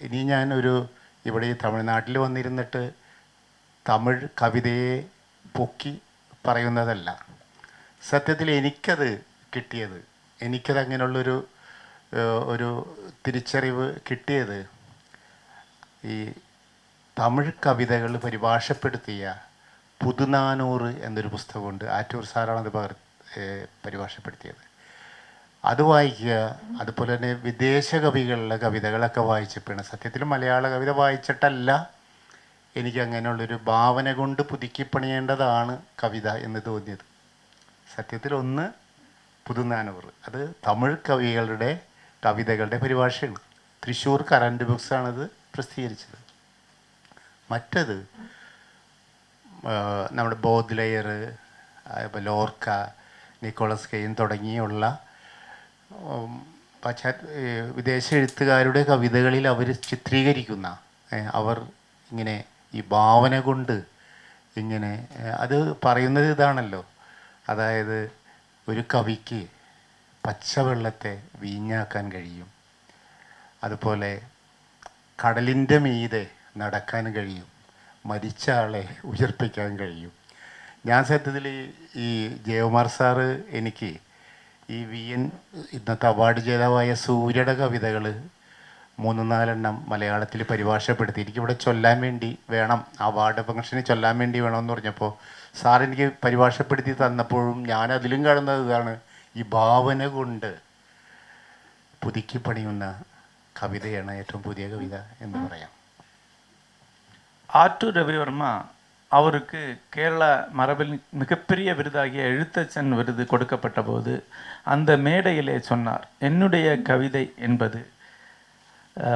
ഇനി ഞാനൊരു ഇവിടെ ഈ തമിഴ്നാട്ടിൽ വന്നിരുന്നിട്ട് തമിഴ് കവിതയെ പൊക്കി പറയുന്നതല്ല. സത്യത്തിൽ എനിക്കത് കിട്ടിയത്, എനിക്കത് അങ്ങനെയുള്ളൊരു ഒരു തിരിച്ചറിവ് കിട്ടിയത് ഈ തമിഴ് കവിതകൾ പരിഭാഷപ്പെടുത്തിയ പുതുനാനൂറ് എന്നൊരു പുസ്തകമുണ്ട്. ആറ്റൂർ സാറാണത് പരിഭാഷപ്പെടുത്തിയത്. അത് വായിക്കുക. അതുപോലെ തന്നെ വിദേശ കവികളുടെ കവിതകളൊക്കെ വായിച്ചപ്പോഴാണ് സത്യത്തിൽ മലയാള കവിത വായിച്ചിട്ടല്ല എനിക്ക് അങ്ങനെയുള്ളൊരു ഭാവന കൊണ്ട് പുതുക്കി പണിയേണ്ടതാണ് കവിത എന്ന് തോന്നിയത്. സത്യത്തിൽ ഒന്ന് പുതുനാനൂറ്, അത് തമിഴ് കവികളുടെ കവിതകളുടെ പരിഭാഷയാണ്. തൃശ്ശൂർ കറൻറ്റ് ബുക്സാണത് പ്രസിദ്ധീകരിച്ചത്. മറ്റത് നമ്മുടെ ബോദ്ലെയർ, ലോർക്ക, നിക്കോളസ് കെയ്ൻ തുടങ്ങിയുള്ള വിദേശ എഴുത്തുകാരുടെ കവിതകളിൽ അവർ ചിത്രീകരിക്കുന്ന, അവർ ഇങ്ങനെ ഈ ഭാവന കൊണ്ട് ഇങ്ങനെ അത് പറയുന്നത് ഇതാണല്ലോ, അതായത് ഒരു കവിക്ക് പച്ചവെള്ളത്തെ വീഞ്ഞാക്കാൻ കഴിയും, അതുപോലെ കടലിൻ്റെ മീതെ നടക്കാൻ കഴിയും, മരിച്ച ആളെ ഉയർപ്പിക്കാൻ കഴിയും. ഞാൻ സത്യത്തിൽ ഈ ജയകുമാർ സാറ് എനിക്ക് ഈ VN ഇന്നത്തെ അവാർഡ് ജേതാവായ സൂര്യയുടെ കവിതകൾ 3-4 മലയാളത്തിൽ പരിഭാഷപ്പെടുത്തി എനിക്കിവിടെ ചൊല്ലാൻ വേണ്ടി വേണം, അവാർഡ് ഫംഗ്ഷന് ചൊല്ലാൻ വേണ്ടി വേണമെന്ന് പറഞ്ഞപ്പോൾ സാർ എനിക്ക് പരിഭാഷപ്പെടുത്തി തന്നപ്പോഴും ഞാൻ അതിലും കാണുന്നത് ഇതാണ്, ഈ ഭാവന കൊണ്ട് പുതുക്കി പണിയുന്ന കവിതയാണ് ഏറ്റവും പുതിയ കവിത എന്ന് പറയാം. ஆற்றூர் ரவிவர்மா அவருக்கு கேரளா மரபில் மிகப்பெரிய விருதாகிய எழுத்தச்சன் விருது கொடுக்கப்பட்ட போது அந்த மேடையிலே சொன்னார், என்னுடைய கவிதை என்பது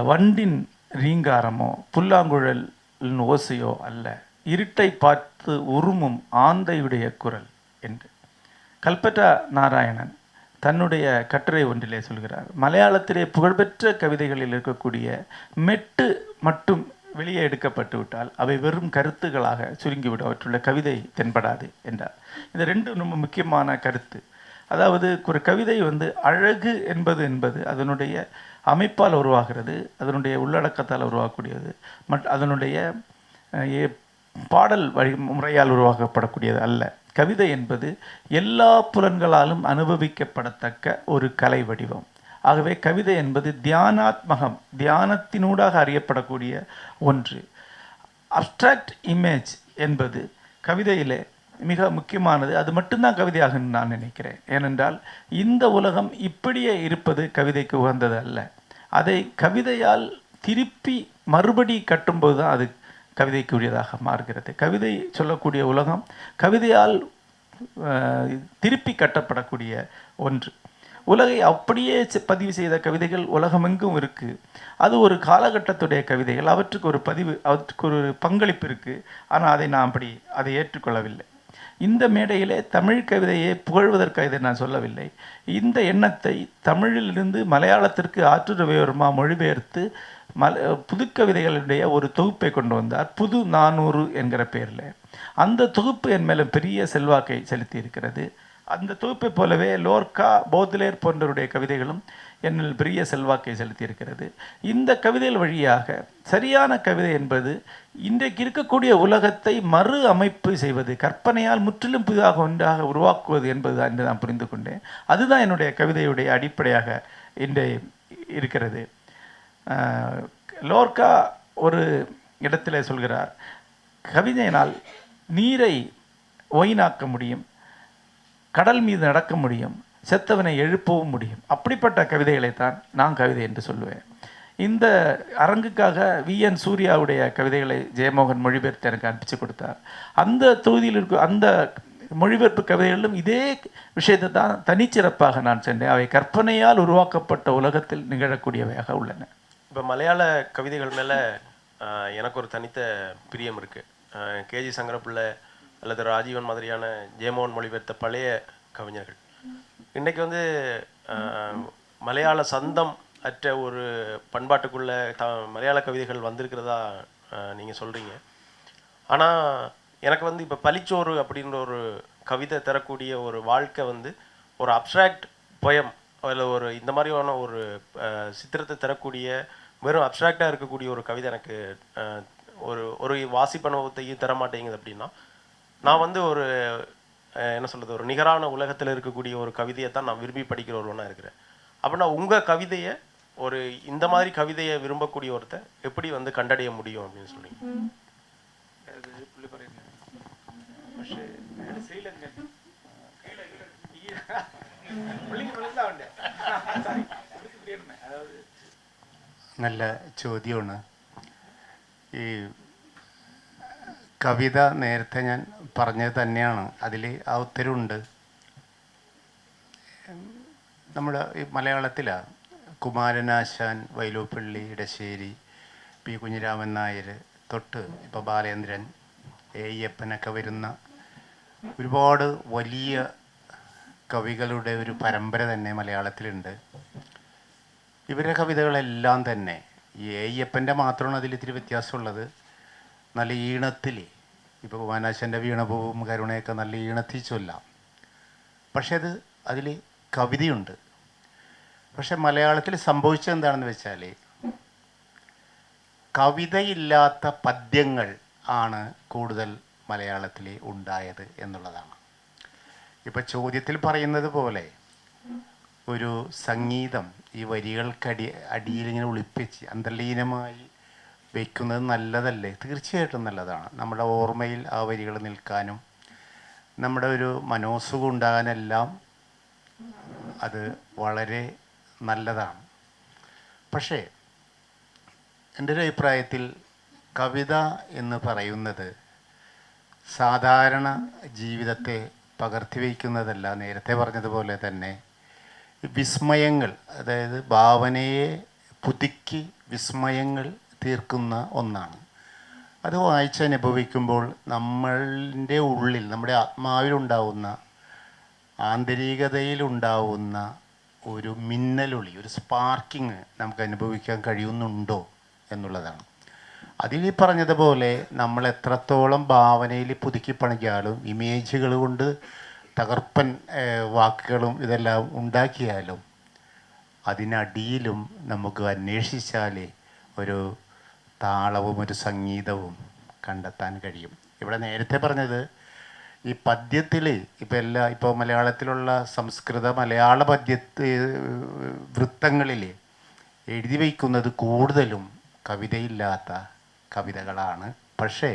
வண்டின் ரீங்காரமோ புல்லாங்குழலின் ஓசையோ அல்ல, இருட்டை பார்த்து உருமும் ஆந்தையுடைய குரல் என்று. கல்பட்டா நாராயணன் தன்னுடைய கட்டுரை ஒன்றிலே சொல்கிறார், மலையாளத்திலே புகழ்பெற்ற கவிதைகளில் இருக்கக்கூடிய மெட்டு மட்டும் வெளியே எடுக்கப்பட்டு விட்டால் அவை வெறும் கருத்துகளாக சுருங்கிவிடும், அவற்றுள்ள கவிதை தென்படாது என்றார். இந்த ரெண்டும் ரொம்ப முக்கியமான கருத்து. அதாவது ஒரு கவிதை அழகு என்பது அதனுடைய அமைப்பால் உருவாகிறது, அதனுடைய உள்ளடக்கத்தால் உருவாகக்கூடியது, அதனுடைய பாடல் முறையால் உருவாக்கப்படக்கூடியது அல்ல. கவிதை என்பது எல்லா புலன்களாலும் அனுபவிக்கப்படத்தக்க ஒரு கலை வடிவம். ஆகவே கவிதை என்பது தியானாத்மகம், தியானத்தினூடாக அறியப்படக்கூடிய ஒன்று. அப்ஸ்ட்ராக்ட் இமேஜ் என்பது கவிதையிலே மிக முக்கியமானது. அது மட்டும்தான் கவிதையாகும் நான் நினைக்கிறேன். ஏனென்றால் இந்த உலகம் இப்படியே இருப்பது கவிதைக்கு உகந்தது அல்ல. அதை கவிதையால் திருப்பி மறுபடி கட்டும்போது தான் அது கவிதைக்குரியதாக மாறுகிறது. கவிதை சொல்லக்கூடிய உலகம் கவிதையால் திருப்பி கட்டப்படக்கூடிய ஒன்று. உலகை அப்படியே பதிவு செய்த கவிதைகள் உலகமெங்கும் இருக்குது. அது ஒரு காலகட்டத்துடைய கவிதைகள், அவற்றுக்கு ஒரு பதிவு, அவற்றுக்கு ஒரு பங்களிப்பு இருக்குது. ஆனால் அதை ஏற்றுக்கொள்ளவில்லை. இந்த மேடையிலே தமிழ் கவிதையை புகழ்வதற்காக இதை நான் சொல்லவில்லை. இந்த எண்ணத்தை தமிழிலிருந்து மலையாளத்திற்கு ஆற்றூர் ரவிவர்மா மொழிபெயர்த்து புதுக்கவிதைகளுடைய ஒரு தொகுப்பை கொண்டு வந்தார், புது 400 என்கிற பெயரில். அந்த தொகுப்பு என் மேலும் பெரிய செல்வாக்கை செலுத்தி இருக்கிறது. அந்த தொகுப்பை போலவே லோர்கா, போத்லேர் போன்றவருடைய கவிதைகளும் என்னில் பெரிய செல்வாக்கை செலுத்தி இருக்கிறது. இந்த கவிதைகள் வழியாக சரியான கவிதை என்பது இன்றைக்கு இருக்கக்கூடிய உலகத்தை மறு அமைப்பு செய்வது, கற்பனையால் முற்றிலும் புதிதாக ஒன்றாக உருவாக்குவது என்பதுதான் என்று நான் புரிந்து கொண்டேன். அதுதான் என்னுடைய கவிதையுடைய அடிப்படையாக இன்றைய இருக்கிறது. லோர்கா ஒரு இடத்துல சொல்கிறார், கவிதையினால் நீரை ஒயினாக்க முடியும், கடல் மீது நடக்க முடியும், செத்தவனை எழுப்பவும் முடியும். அப்படிப்பட்ட கவிதைகளைத்தான் நான் கவிதை என்று சொல்லுவேன். இந்த அரங்குக்காக VN சூர்யாவுடைய கவிதைகளை ஜெயமோகன் மொழிபெயர்த்து எனக்கு அனுப்பிச்சு கொடுத்தார். அந்த தொகுதியில் இருக்க அந்த மொழிபெயர்ப்பு கவிதைகளிலும் இதே விஷயத்தை தான் தனிச்சிறப்பாக நான் சென்றேன். அவை கற்பனையால் உருவாக்கப்பட்ட உலகத்தில் நிகழக்கூடியவையாக உள்ளன. இப்போ மலையாள கவிதைகள் மேலே எனக்கு ஒரு தனித்த பிரியம் இருக்குது. KG சங்கரப்பிள்ளை அல்லது ராஜீவன் மாதிரியான ஜெயமோகன் மொழிபெயர்த்த பழைய கவிஞர்கள் இன்றைக்கி மலையாள சந்தம் அற்ற ஒரு பண்பாட்டுக்குள்ளே மலையாள கவிதைகள் வந்திருக்கிறதா நீங்கள் சொல்கிறீங்க. ஆனால் எனக்கு இப்போ பலிச்சோறு அப்படின்ற ஒரு கவிதை தரக்கூடிய ஒரு வாழ்க்கை ஒரு அப்ட்ராக்ட் பொயம் அதில் ஒரு இந்த மாதிரியான ஒரு சித்திரத்தை தரக்கூடிய வெறும் அப்ட்ராக்டாக இருக்கக்கூடிய ஒரு கவிதை எனக்கு ஒரு வாசிப்பு அனுபவத்தையும் தர மாட்டேங்குது. அப்படின்னா நான் ஒரு என்ன சொல்கிறது, ஒரு நிகரான உலகத்தில் இருக்கக்கூடிய ஒரு கவிதையை தான் நான் விரும்பி படிக்கிற ஒருவனாக இருக்கிறேன். அப்படின்னா உங்கள் கவிதையை ஒரு இந்த மாதிரி கவிதையை விரும்பக்கூடிய ஒருத்தர் எப்படி கண்டடைய முடியும் அப்படின்னு சொல்றீங்க? നല്ല ചോദ്യമാണ്. ഈ കവിത നേരത്തെ ഞാൻ പറഞ്ഞത് തന്നെയാണ്, അതിൽ ആ ഉത്തരവുണ്ട്. നമ്മുടെ ഈ മലയാളത്തിലാണ് കുമാരനാശാൻ, വൈലോപ്പിള്ളി, ഇടശ്ശേരി, പി കുഞ്ഞിരാമൻ നായർ തൊട്ട് ഇപ്പോൾ ബാലേന്ദ്രൻ, അയ്യപ്പനൊക്കെ വരുന്ന ഒരുപാട് വലിയ കവികളുടെ ഒരു പരമ്പര തന്നെ മലയാളത്തിലുണ്ട്. ഇവരുടെ കവിതകളെല്ലാം തന്നെ ഈ അയ്യപ്പൻ്റെ മാത്രമാണ് അതിൽ ഇത്തിരി വ്യത്യാസമുള്ളത്. നല്ല ഈണത്തിൽ, ഇപ്പോൾ കുമാരനാശാൻ്റെ വീണപൂവും കരുണയൊക്കെ നല്ല ഈണത്തിൽ ചൊല്ലാം. പക്ഷെ അതിൽ കവിതയുണ്ട്. പക്ഷെ മലയാളത്തിൽ സംഭവിച്ചത് എന്താണെന്ന് വെച്ചാൽ കവിതയില്ലാത്ത പദ്യങ്ങൾ ആണ് കൂടുതൽ മലയാളത്തിൽ ഉണ്ടായത് എന്നുള്ളതാണ്. ഇപ്പോൾ ചോദ്യത്തിൽ പറയുന്നത് പോലെ ഒരു സംഗീതം ഈ അടിയിൽ ഇങ്ങനെ ഒളിപ്പിച്ച് അന്തർലീനമായി വയ്ക്കുന്നത് നല്ലതല്ലേ? തീർച്ചയായിട്ടും നല്ലതാണ്. നമ്മുടെ ഓർമ്മയിൽ ആ വരികൾ നിൽക്കാനും നമ്മുടെ ഒരു മനോസുഖം ഉണ്ടാകാനെല്ലാം അത് വളരെ നല്ലതാണ്. പക്ഷേ എൻ്റെ ഒരു അഭിപ്രായത്തിൽ കവിത എന്ന് പറയുന്നത് സാധാരണ ജീവിതത്തെ പകർത്തി വയ്ക്കുന്നതല്ല. നേരത്തെ പറഞ്ഞതുപോലെ തന്നെ വിസ്മയങ്ങൾ, അതായത് ഭാവനയെ പുതുക്കി വിസ്മയങ്ങൾ തീർക്കുന്ന ഒന്നാണ്. അത് വായിച്ചനുഭവിക്കുമ്പോൾ നമ്മളുടെ ഉള്ളിൽ, നമ്മുടെ ആത്മാവിലുണ്ടാവുന്ന, ആന്തരികതയിലുണ്ടാവുന്ന ഒരു മിന്നലൊളി, ഒരു സ്പാർക്കിങ് നമുക്ക് അനുഭവിക്കാൻ കഴിയുന്നുണ്ടോ എന്നുള്ളതാണ്. അതിൽ ഈ പറഞ്ഞതുപോലെ നമ്മൾ എത്രത്തോളം ഭാവനയിൽ പുതുക്കി പണിക്കാലും ഇമേജുകൾ കൊണ്ട് തകർപ്പൻ വാക്കുകളും ഇതെല്ലാം ഉണ്ടാക്കിയാലും അതിനടിയിലും നമുക്ക് അന്വേഷിച്ചാലേ ഒരു താളവും ഒരു സംഗീതവും കണ്ടെത്താൻ കഴിയും. ഇവിടെ നേരത്തെ പറഞ്ഞത് ഈ പദ്യത്തിൽ ഇപ്പോൾ മലയാളത്തിലുള്ള സംസ്കൃത മലയാള വൃത്തങ്ങളിൽ എഴുതി വയ്ക്കുന്നത് കൂടുതലും കവിതയില്ലാത്ത കവിതകളാണ്. പക്ഷേ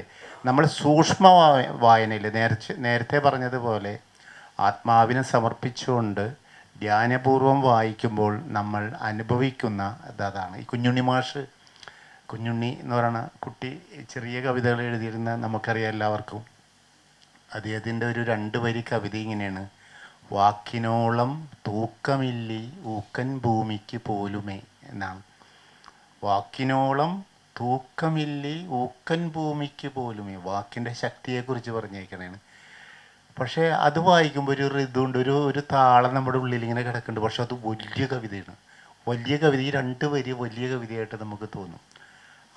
നമ്മൾ സൂക്ഷ്മ വായനയിൽ നേരത്തെ പറഞ്ഞതുപോലെ ആത്മാവിനെ സമർപ്പിച്ചുകൊണ്ട് ധ്യാനപൂർവം വായിക്കുമ്പോൾ നമ്മൾ അനുഭവിക്കുന്ന അതാണ്. ഈ കുഞ്ഞുണ്ണി എന്ന് പറയുന്ന കുട്ടി ചെറിയ കവിതകൾ എഴുതിയിരുന്ന നമുക്കറിയാം എല്ലാവർക്കും. അദ്ദേഹത്തിൻ്റെ ഒരു 2 വരി കവിത ഇങ്ങനെയാണ്: വാക്കിനോളം തൂക്കമില്ലി ഊക്കൻ ഭൂമിക്ക് പോലുമേ എന്നാണ്. വാക്കിനോളം തൂക്കമില്ലി ഊക്കൻ ഭൂമിക്ക് പോലുമേ, വാക്കിൻ്റെ ശക്തിയെക്കുറിച്ച് പറഞ്ഞേക്കണേണ്. പക്ഷേ അത് വായിക്കുമ്പോൾ ഒരു ഇതുകൊണ്ട് ഒരു താളം നമ്മുടെ ഉള്ളിൽ ഇങ്ങനെ കിടക്കുന്നുണ്ട്. പക്ഷെ അത് വലിയ കവിതയാണ്. വലിയ കവിത, ഈ 2 വരി വലിയ കവിതയായിട്ട് നമുക്ക് തോന്നും.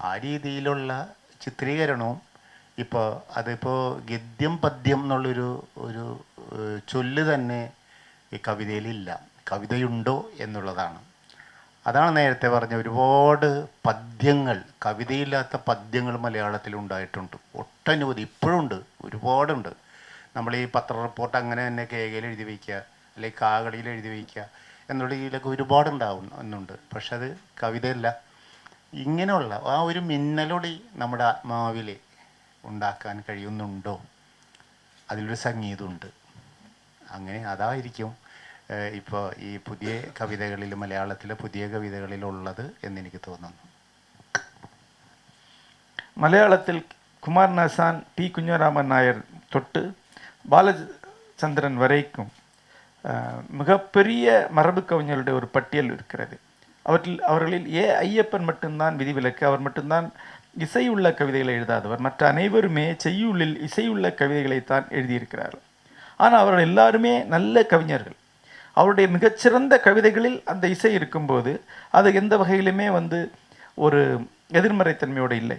ആ രീതിയിലുള്ള ചിത്രീകരണവും അതിപ്പോൾ ഗദ്യം പദ്യം എന്നുള്ളൊരു ചൊല്ല് തന്നെ ഈ കവിതയിലില്ല. കവിതയുണ്ടോ എന്നുള്ളതാണ്. അതാണ് നേരത്തെ പറഞ്ഞ ഒരുപാട് പദ്യങ്ങൾ, കവിതയില്ലാത്ത പദ്യങ്ങൾ മലയാളത്തിൽ ഉണ്ടായിട്ടുണ്ട്. ഒട്ടനവധി ഇപ്പോഴുണ്ട്, ഒരുപാടുണ്ട്. നമ്മൾ ഈ പത്ര റിപ്പോർട്ട് അങ്ങനെ തന്നെ കേകയിൽ എഴുതി വയ്ക്കുക, അല്ലെങ്കിൽ കാകളിയിൽ എഴുതി വയ്ക്കുക എന്നുള്ള രീതിയിലൊക്കെ ഒരുപാടുണ്ടാവുന്നുണ്ട്. പക്ഷെ അത് കവിതയല്ല. ഇങ്ങനെയുള്ള ആ ഒരു മിന്നലൊടി നമ്മുടെ ആത്മാവിൽ ഉണ്ടാക്കാൻ കഴിയുന്നുണ്ടോ? അതിലൊരു സംഗീതമുണ്ട്. അങ്ങനെ അതായിരിക്കും ഇപ്പോൾ ഈ പുതിയ കവിതകളിൽ, മലയാളത്തിലെ പുതിയ കവിതകളിലുള്ളത് എന്നെനിക്ക് തോന്നുന്നു. മലയാളത്തിൽ குமாரநாசான், பி. குஞ்சராமன் நாயர் தொட்டு பாலச்சந்திரன் வரைக்கும் மிகப்பெரிய மரபு கவிஞர்களுடைய ஒரு பட்டியல் இருக்கிறது. அவர்களில் ஐயப்பன் மட்டும்தான் விதிவிலக்கு. அவர் மட்டும்தான் இசையுள்ள கவிதைகளை எழுதாதவர். மற்ற அனைவருமே செய்யுள்ளில் இசையுள்ள கவிதைகளைத்தான் எழுதியிருக்கிறார்கள். ஆனால் அவர்கள் எல்லாருமே நல்ல கவிஞர்கள். அவருடைய மிகச்சிறந்த கவிதைகளில் அந்த இசை இருக்கும்போது அது எந்த வகையிலுமே ஒரு எதிர்மறைத்தன்மையோடு இல்லை.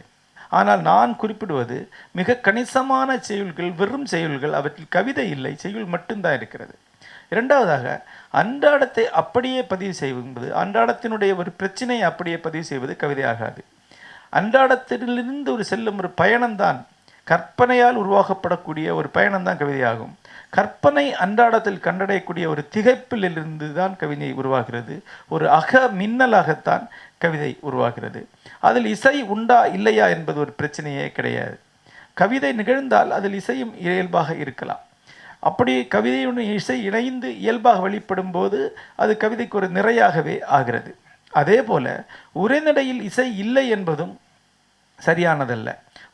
ஆனால் நான் குறிப்பிடுவது மிக கணிசமான செய்யுள்கள், வெறும் செய்யுள்கள், அவற்றில் கவிதை இல்லை, செய்யுள் மட்டும்தான் இருக்கிறது. இரண்டாவதாக, அன்றாடத்தை அப்படியே பதிவு செய்வது, அன்றாடத்தினுடைய ஒரு பிரச்சனையை அப்படியே பதிவு செய்வது கவிதையாகாது. அன்றாடத்திலிருந்து செல்லும் ஒரு பயணம்தான், கற்பனையால் உருவாக்கப்படக்கூடிய ஒரு பயணம்தான் கவிதையாகும். கற்பனை அன்றாடத்தில் கண்டடையக்கூடிய ஒரு திகைப்பிலிருந்து தான் கவிதை உருவாகிறது. ஒரு மின்னலாகத்தான் கவிதை உருவாகிறது. அதில் இசை உண்டா இல்லையா என்பது ஒரு பிரச்சனையே கிடையாது. கவிதை நிகழ்ந்தால் அதில் இசையும் இயல்பாக இருக்கலாம். அப்படி கவிதையுடன் இசை இணைந்து இயல்பாக வெளிப்படும் போது அது கவிதைக்கு ஒரு நிறையாகவே ஆகிறது. அதே போல உரைநடையில் இசை இல்லை என்பதும் சரியானதல்ல.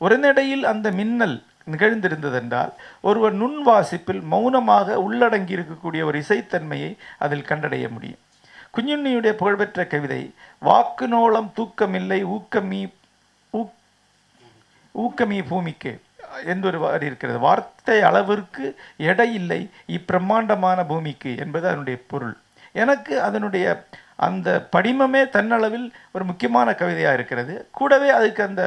உரைநடையில் அந்த மின்னல் நிகழ்ந்திருந்ததென்றால் ஒருவர் நுண் வாசிப்பில் மௌனமாக உள்ளடங்கி இருக்கக்கூடிய ஒரு இசைத்தன்மையை அதில் கண்டடைய முடியும். குஞ்சுண்ணியுடைய புகழ்பெற்ற கவிதை வாக்குநோளம் தூக்கமில்லை ஊக்கமீ பூமிக்கு என்றொரு வாரி இருக்கிறது. வார்த்தை அளவிற்கு எடை இல்லை இப்பிரம்மாண்டமான பூமிக்கு என்பது அதனுடைய பொருள். எனக்கு அதனுடைய அந்த படிமமே தன்னளவில் ஒரு முக்கியமான கவிதையாக இருக்கிறது. கூடவே அதுக்கு அந்த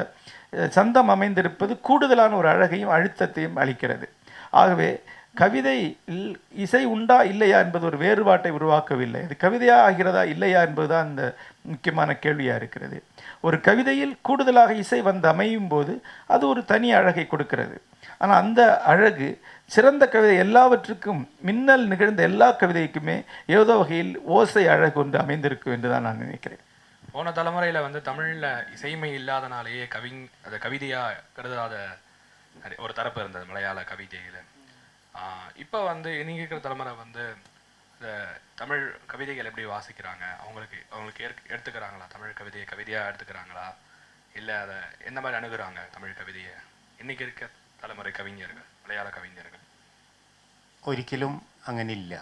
சந்தம் அமைந்திருப்பது கூடுதலான ஒரு அழகையும் அழுத்தத்தையும் அளிக்கிறது. ஆகவே கவிதையில் இசை உண்டா இல்லையா என்பது ஒரு வேறுபாட்டை உருவாக்கவில்லை. இது கவிதையாக ஆகிறதா இல்லையா என்பதுதான் அந்த முக்கியமான கேள்வியாக இருக்கிறது. ஒரு கவிதையில் கூடுதலாக இசை அமையும் போது அது ஒரு தனி அழகை கொடுக்கிறது. ஆனால் அந்த அழகு சிறந்த கவிதை எல்லாவற்றுக்கும், மின்னல் நிகழ்ந்த எல்லா கவிதைக்குமே ஏதோ வகையில் ஓசை அழகு ஒன்று அமைந்திருக்கும் என்று தான் நான் நினைக்கிறேன். போன தலைமுறையில் தமிழில் இசைமை இல்லாதனாலேயே அதை கவிதையாக கருதாத ஒரு தரப்பு இருந்தது மலையாள கவிதையில். இப்போ நீங்கள் இருக்கிற தலைமுறை இந்த தமிழ் கவிதைகள் எப்படி வாசிக்கிறாங்க? அவங்களுக்கு எடுத்துக்கிறாங்களா? தமிழ் கவிதையாக எடுத்துக்கிறாங்களா? இல்லை அதை எந்த மாதிரி அணுகுறாங்க தமிழ் கவிதையை இன்னைக்கு இருக்க தலைமுறை കവിஞர்கள் മലയാള കവിஞர்கள்? ഒരിക്കലും അങ്ങനില്ല.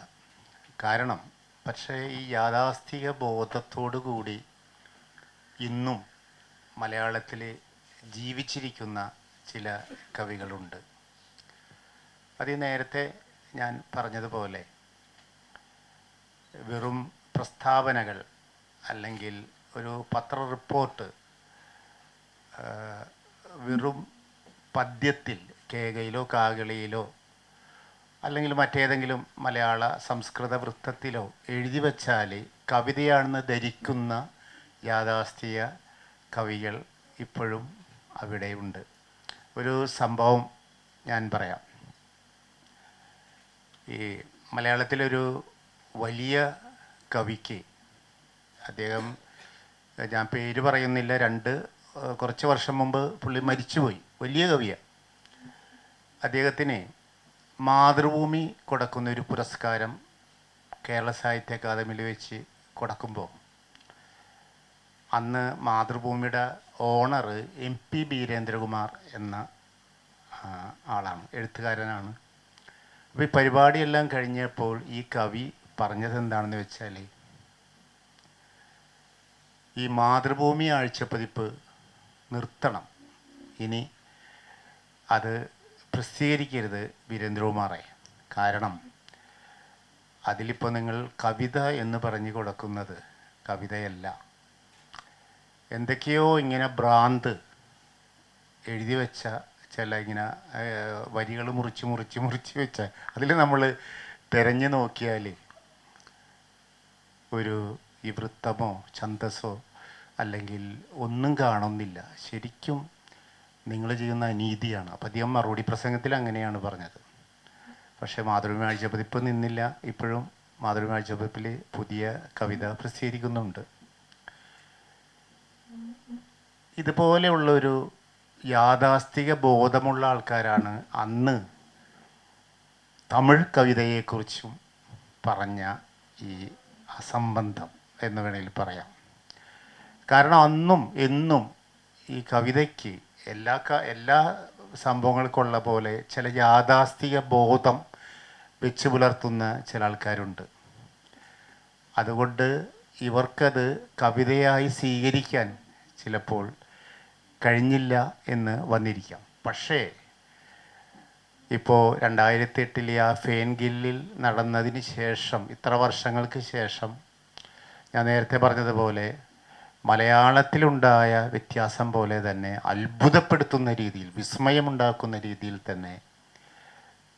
കാരണം പക്ഷേ ഈ യാഥാസ്ഥിക ബോധത്തോടു കൂടി ഇന്നും മലയാളത്തിൽ ജീവിച്ചിരിക്കുന്ന ചില കവികളുണ്ട്. അത് നേരത്തെ ഞാൻ പറഞ്ഞതുപോലെ വെറും പ്രസ്താവനകൾ അല്ലെങ്കിൽ ഒരു പത്ര റിപ്പോർട്ട് വെറും പദ്യത്തിൽ കേകയിലോ കാകളിയിലോ അല്ലെങ്കിൽ മറ്റേതെങ്കിലും മലയാള സംസ്കൃത വൃത്തത്തിലോ എഴുതി വച്ചാൽ കവിതയാണെന്ന് ധരിക്കുന്ന യാഥാസ്ഥിക കവികൾ ഇപ്പോഴും അവിടെയുണ്ട്. ഒരു സംഭവം ഞാൻ പറയാം. ഈ മലയാളത്തിലൊരു വലിയ കവിക്ക്, അദ്ദേഹം, ഞാൻ പേര് പറയുന്നില്ല, കുറച്ച് വർഷം മുമ്പ് പുള്ളി മരിച്ചുപോയി, വലിയ കവിയാണ്. അദ്ദേഹത്തിന് മാതൃഭൂമി കൊടുക്കുന്ന ഒരു പുരസ്കാരം കേരള സാഹിത്യ അക്കാദമിയിൽ വെച്ച് കൊടുക്കുമ്പോൾ അന്ന് മാതൃഭൂമിയുടെ ഓണർ MP വീരേന്ദ്രകുമാർ എന്ന ആളാണ്, എഴുത്തുകാരനാണ്. അപ്പോൾ ഈ പരിപാടിയെല്ലാം കഴിഞ്ഞപ്പോൾ ഈ കവി പറഞ്ഞത് എന്താണെന്ന് വെച്ചാൽ, ഈ മാതൃഭൂമി ആഴ്ചപ്പതിപ്പ് നിർത്തണം, ഇനി അത് പ്രസിദ്ധീകരിക്കരുത് വീരേന്ദ്രകുമാറെ. കാരണം അതിലിപ്പോൾ നിങ്ങൾ കവിത എന്ന് പറഞ്ഞു കൊടുക്കുന്നത് കവിതയല്ല, എന്തൊക്കെയോ ഇങ്ങനെ ഭ്രാന്ത് എഴുതി വെച്ച ചില ഇങ്ങനെ വരികൾ മുറിച്ച് വെച്ച അതിൽ നമ്മൾ തിരഞ്ഞു നോക്കിയാൽ ഒരു ഈ വൃത്തമോ ഛന്ദസ്സോ അല്ലെങ്കിൽ ഒന്നും കാണുന്നില്ല. ശരിക്കും നിങ്ങൾ ചെയ്യുന്ന അനീതിയാണ്. അപ്പം അദ്ദേഹം മറുപടി പ്രസംഗത്തിൽ അങ്ങനെയാണ് പറഞ്ഞത്. പക്ഷേ മാതൃഭൂമി ആഴ്ചപ്പതിപ്പ് നിന്നില്ല. ഇപ്പോഴും മാതൃഭൂമി ആഴ്ചപ്പതിപ്പിൽ പുതിയ കവിത പ്രസിദ്ധീകരിക്കുന്നുണ്ട്. ഇതുപോലെയുള്ളൊരു യാഥാസ്ഥിക ബോധമുള്ള ആൾക്കാരാണ് അന്ന് തമിഴ് കവിതയെക്കുറിച്ചും പറഞ്ഞ ഈ അസംബന്ധം എന്ന് വേണമെങ്കിൽ പറയാം. കാരണം അന്നും എന്നും ഈ കവിതയ്ക്ക് എല്ലാ സംഭവങ്ങൾക്കുള്ള പോലെ ചില യാഥാസ്ഥിക ബോധം വെച്ച് പുലർത്തുന്ന ചില ആൾക്കാരുണ്ട്. അതുകൊണ്ട് ഇവർക്കത് കവിതയായി സ്വീകരിക്കാൻ ചിലപ്പോൾ കഴിഞ്ഞില്ല എന്ന് വന്നിരിക്കാം. പക്ഷേ ഇപ്പോൾ 2008 ആ ഫെയിൻഗില്ലിൽ നടന്നതിന് ശേഷം, ഇത്ര വർഷങ്ങൾക്ക് ശേഷം, ഞാൻ നേരത്തെ പറഞ്ഞതുപോലെ മലയാളത്തിലുണ്ടായ വ്യത്യാസം പോലെ തന്നെ അത്ഭുതപ്പെടുത്തുന്ന രീതിയിൽ, വിസ്മയമുണ്ടാക്കുന്ന രീതിയിൽ തന്നെ